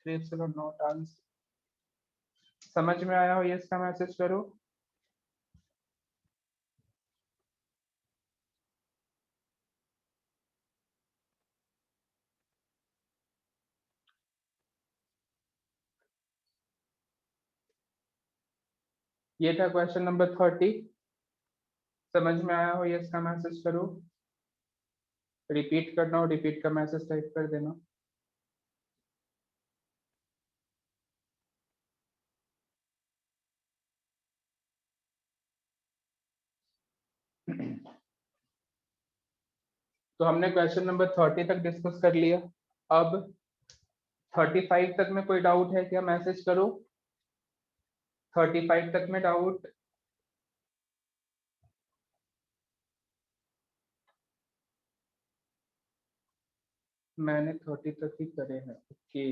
3 epsilon naught answer. समझ में आया हो ये, इसका मैसेज करो। ये था क्वेश्चन नंबर 30। समझ में आया हो ये, इसका मैसेज करो। रिपीट करना हो, रिपीट का मैसेज टाइप कर देना। तो हमने क्वेश्चन नंबर 30 तक डिस्कस कर लिया। अब 35 तक में कोई डाउट है क्या, मैसेज करो। 35 तक में डाउट। मैंने 30 तक ही करे हैं, ओके।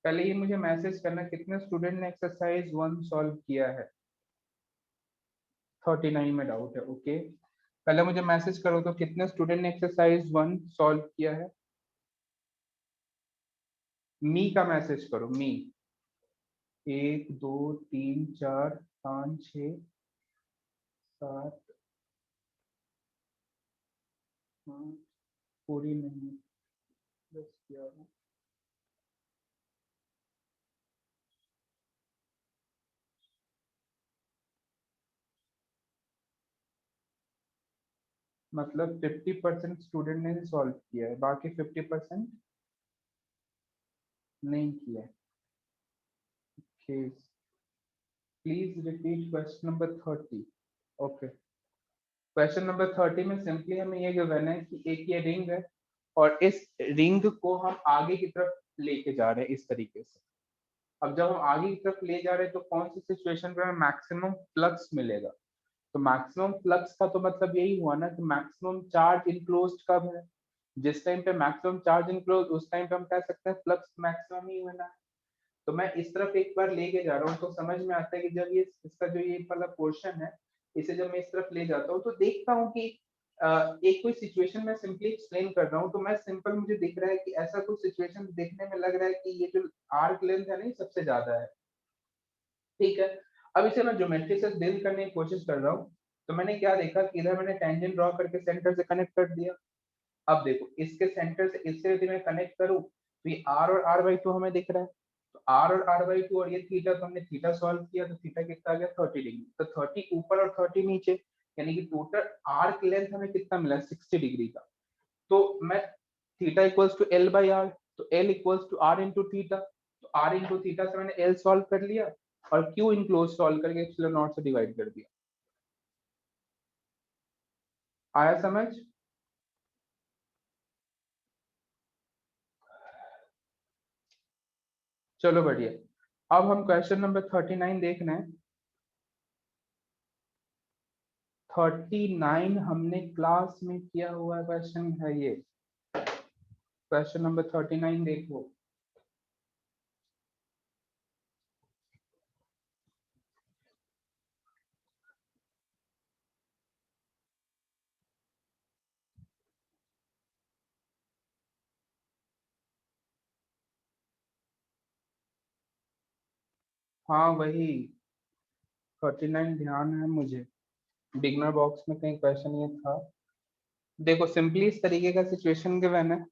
पहले ये मुझे मैसेज करना कितने स्टूडेंट ने एक्सरसाइज 1 सॉल्व किया है। 39 में डाउट है, ओके। पहले मुझे मैसेज करो तो कितने स्टूडेंट ने एक्सरसाइज 1 सॉल्व किया है। मी का मैसेज करो, मी। 1 2 3 4 5 6 7 पूरी नहीं, 10 11। मतलब 50% स्टूडेंट ने सॉल्व किया है, बाकी 50% नहीं किया है। Please repeat question number 30। Okay, question number 30 में सिंपली हमें ये गिवन है कि एक ये रिंग है, और इस रिंग को हम आगे की तरफ लेके जा रहे हैं इस तरीके से। अब जब हम आगे की तरफ ले जा रहे हैं तो कौन सी सिचुएशन पे हमें मैक्सिमम फ्लक्स मिलेगा। तो मैक्सिमम फ्लक्स का तो मतलब यही हुआ ना कि मैक्सिमम चार्ज इनक्लोज्ड कब है, जिस टाइम पे मैक्सिमम चार्ज इनक्लोज, उस टाइम पे हम कह सकते हैं फ्लक्स मैक्सिमम ही होना है। तो मैं इस तरफ एक बार लेके जा रहा हूँ तो समझ में आता है कि जब ये इसका जो ये वाला पोर्शन है, इसे जब मैं इस तरफ ले जाता हूँ तो देखता हूँ कि एक कोई सिचुएशन में सिंपली एक्सप्लेन कर रहा हूँ, तो मैं सिंपल मुझे दिख रहा है कि ऐसा कोई सिचुएशन देखने में लग रहा है कि ये जो आर्क लेंथ है ना, ये सबसे ज्यादा है। ठीक है, अब इसे मैं ज्योमेट्री से डील करने की कोशिश कर रहा हूँ। तो मैंने क्या देखा कि इधर मैंने टेंजेंट ड्रॉ करके सेंटर से कनेक्ट कर दिया। अब देखो इसके सेंटर से इससे यदि मैं कनेक्ट करूं तो ये आर और आर बाई 2 हमें दिख रहा है। तो आर और आर बाई 2 और ये थीटा, तो हमने थीटा सॉल्व किया तो थीटा कितना आ गया 30 डिग्री। तो 30 ऊपर और 30 नीचे, यानी कि टोटल आर्क लेंथ हमें कितना मिला 60 डिग्री का। तो मैं theta equals to l by r, तो l equals to r into theta, तो आर इंटू थीटा से मैंने एल सॉल्व कर लिया, और क्यू इनक्लोज सॉल्व करके एप्सिलॉन नॉट से डिवाइड कर दिया। आया समझ। चलो बढ़िया। अब हम क्वेश्चन नंबर 39 देख रहे हैं। 39 हमने क्लास में किया हुआ क्वेश्चन है ये। क्वेश्चन नंबर 39 देखो। हाँ वही 39 ध्यान है मुझे, बिगनर बॉक्स में कहीं क्वेश्चन ये था। देखो सिंपली इस तरीके का सिचुएशन गिवन है।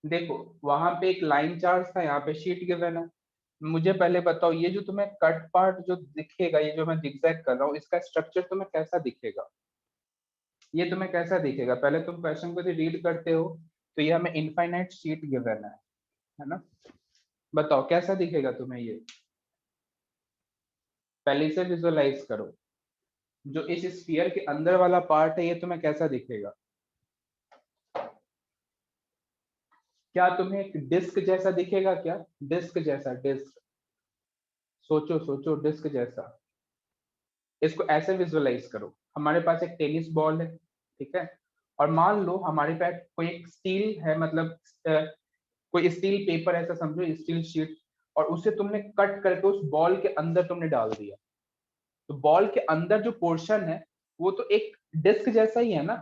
देखो वहां पे एक लाइन चार्ज था, यहाँ पे शीट गिवन है। मुझे पहले बताओ, ये जो तुम्हें कट पार्ट जो दिखेगा, ये जो मैं जिगजैग कर रहा हूँ, इसका स्ट्रक्चर तुम्हें कैसा दिखेगा, ये तुम्हें कैसा दिखेगा। पहले तुम क्वेश्चन को रीड करते हो तो ये हमें इनफाइनाइट शीट गिवन है ना। बताओ कैसा दिखेगा तुम्हें ये, पहले से विजुअलाइज करो। जो इस स्फीयर के अंदर वाला पार्ट है ये तुम्हें कैसा दिखेगा। क्या तुम्हें एक डिस्क जैसा दिखेगा क्या, डिस्क जैसा, डिस्क। सोचो सोचो, डिस्क जैसा। इसको ऐसे विजुअलाइज करो, हमारे पास एक टेनिस बॉल है, ठीक है, और मान लो हमारे पास कोई एक स्टील है, मतलब कोई स्टील पेपर ऐसा समझो, स्टील शीट, और उसे तुमने कट करके उस बॉल के अंदर तुमने डाल दिया। तो बॉल के अंदर जो पोर्शन है वो तो एक डिस्क जैसा ही है ना।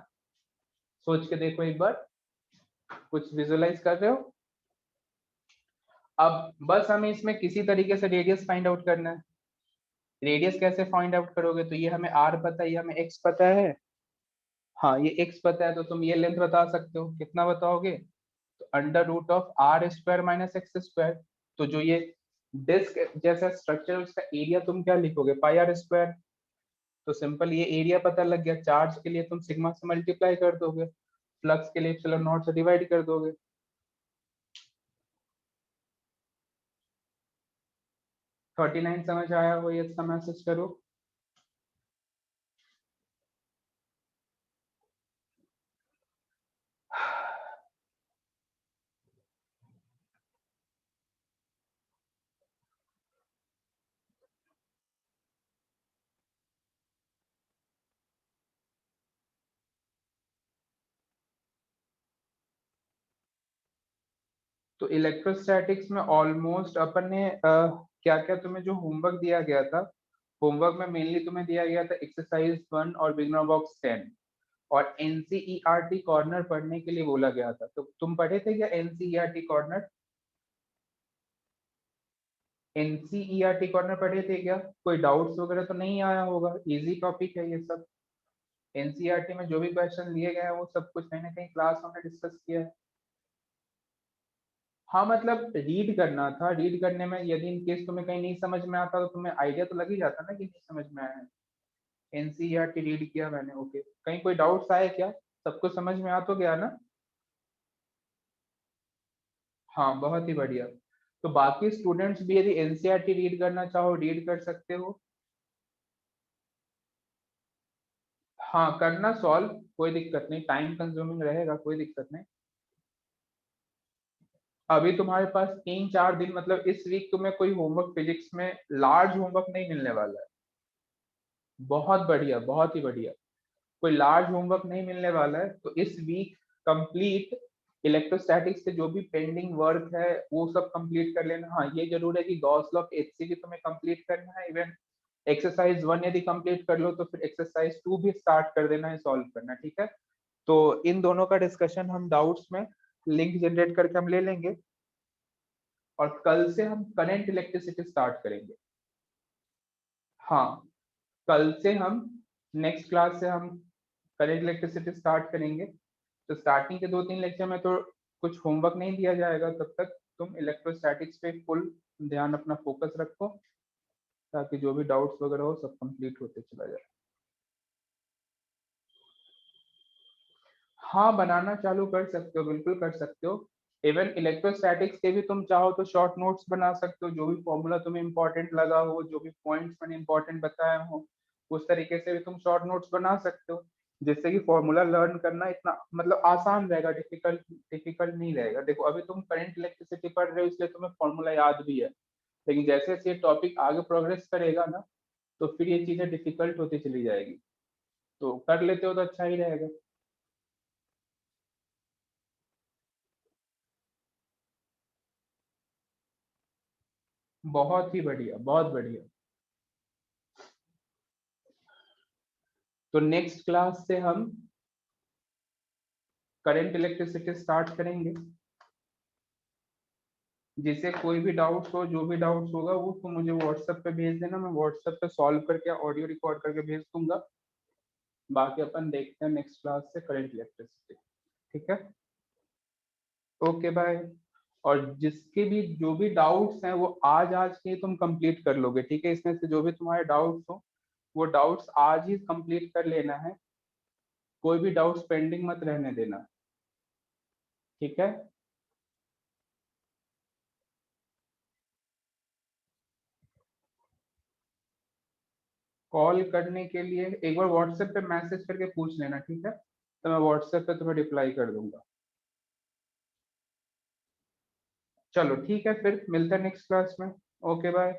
सोच के देखो एक बार, कुछ विजुअलाइज कर रहे हो। अब बस हमें इसमें किसी तरीके से रेडियस फाइंड आउट करना है। रेडियस कैसे फाइंड आउट करोगे, तो ये हमें आर पता है, ये हमें एक्स पता है। हाँ, ये एक्स पता है, तो तुम ये लेंथ बता सकते हो, कितना बताओगे, तो under root of r square minus x square. तो जो ये डिस्क जैसा स्ट्रक्चर, उसका एरिया तुम क्या लिखोगे, पाई आर स्क्वायर। तो सिंपल ये एरिया पता लग गया। चार्ज के लिए तुम सिग्मा से मल्टीप्लाई कर दोगे, फ्लक्स के लिए एप्सिलॉन नॉट से डिवाइड कर दोगे। 39 समझ आया हो, ये इसका मैसेज करो। तो इलेक्ट्रोस्टैटिक्स में ऑलमोस्ट अपन ने क्या क्या तुम्हें जो होमवर्क दिया गया था, होमवर्क में मेनली तुम्हें दिया गया था एक्सरसाइज 1 और बिगनर बॉक्स 10, और एनसीईआरटी कॉर्नर पढ़ने के लिए बोला गया था। तो तुम पढ़े थे क्या एनसीईआरटी कॉर्नर? एनसीईआरटी कॉर्नर पढ़े थे क्या? कोई डाउट्स वगैरह तो नहीं आया होगा, इजी टॉपिक है ये सब। एनसीईआरटी में जो भी क्वेश्चन लिए गए हैं वो सब कुछ कहीं ना कहीं क्लास में डिस्कस किया है। हाँ, मतलब रीड करना था, रीड करने में यदि इन केस तुम्हें कहीं नहीं समझ में आता तो तुम्हें आइडिया तो लग ही जाता ना कि नहीं समझ में आया है। एनसीईआरटी रीड किया मैंने, ओके। कहीं कोई डाउट्स आए क्या? सबको समझ में आ तो गया ना? हाँ, बहुत ही बढ़िया। तो बाकी स्टूडेंट्स भी यदि एनसीईआरटी रीड करना चाहो, रीड कर सकते हो। हाँ, करना सॉल्व, कोई दिक्कत नहीं, टाइम कंज्यूमिंग रहेगा, कोई दिक्कत नहीं। अभी तुम्हारे पास 3-4 दिन, मतलब इस वीक तुम्हें कोई होमवर्क फिजिक्स में लार्ज होमवर्क नहीं मिलने वाला है। बहुत बढ़िया, बहुत ही बढ़िया। कोई लार्ज होमवर्क नहीं मिलने वाला है, तो इस वीक कंप्लीट इलेक्ट्रोस्टैटिक्स के जो भी पेंडिंग वर्क है वो सब कंप्लीट कर लेना। हाँ, ये जरूर है कि गॉस लॉ एचसी भी तुम्हें कंप्लीट करना है। इवन एक्सरसाइज 1 यदि कंप्लीट कर लो तो फिर एक्सरसाइज 2 भी स्टार्ट कर देना है, सॉल्व करना, ठीक है। तो इन दोनों का डिस्कशन हम डाउट्स में लिंक जनरेट करके हम ले लेंगे, और कल से हम करंट इलेक्ट्रिसिटी स्टार्ट करेंगे। हाँ, कल से हम, नेक्स्ट क्लास से हम करंट इलेक्ट्रिसिटी स्टार्ट करेंगे। तो स्टार्टिंग के 2-3 लेक्चर में तो कुछ होमवर्क नहीं दिया जाएगा, तब तक तुम इलेक्ट्रोस्टैटिक्स पे फुल ध्यान अपना फोकस रखो, ताकि जो भी डाउट्स वगैरह हो सब कंप्लीट होते चला जाए। हाँ, बनाना चालू कर सकते हो, बिल्कुल कर सकते हो। इवन इलेक्ट्रोस्टैटिक्स के भी तुम चाहो तो शॉर्ट नोट्स बना सकते हो, जो भी फॉर्मूला तुम्हें इंपॉर्टेंट लगा हो, जो भी पॉइंट्स मैंने इंपॉर्टेंट बताए हो, उस तरीके से भी तुम शॉर्ट नोट्स बना सकते हो, जिससे कि फॉर्मूला लर्न करना इतना मतलब आसान रहेगा, डिफिकल्ट डिफिकल्ट नहीं रहेगा। देखो अभी तुम करंट इलेक्ट्रिसिटी पढ़ रहे हो इसलिए तुम्हें फॉर्मूला याद भी है, लेकिन जैसे जैसे ये टॉपिक आगे प्रोग्रेस करेगा ना, तो फिर ये चीजें डिफिकल्ट होती चली जाएगी। तो कर लेते हो तो अच्छा ही रहेगा। बहुत ही बढ़िया, बहुत बढ़िया। तो नेक्स्ट क्लास से हम करंट इलेक्ट्रिसिटी स्टार्ट करेंगे। जिसे कोई भी डाउट्स हो, जो भी डाउट्स होगा वो तुम मुझे व्हाट्सएप पे भेज देना, मैं व्हाट्सएप पे सॉल्व करके ऑडियो रिकॉर्ड करके भेज दूंगा। बाकी अपन देखते हैं नेक्स्ट क्लास से करंट इलेक्ट्रिसिटी, ठीक है। Okay, bye. और जिसके भी जो भी डाउट्स हैं वो आज आज के ही तुम कंप्लीट कर लोगे, ठीक है। इसमें से जो भी तुम्हारे डाउट्स हो वो डाउट्स आज ही कंप्लीट कर लेना है, कोई भी डाउट्स पेंडिंग मत रहने देना, ठीक है। कॉल करने के लिए एक बार व्हाट्सएप पे मैसेज करके पूछ लेना, ठीक है, तो मैं व्हाट्सएप पे तुम्हें रिप्लाई कर दूंगा। चलो ठीक है, फिर मिलते हैं नेक्स्ट क्लास में। Okay, bye.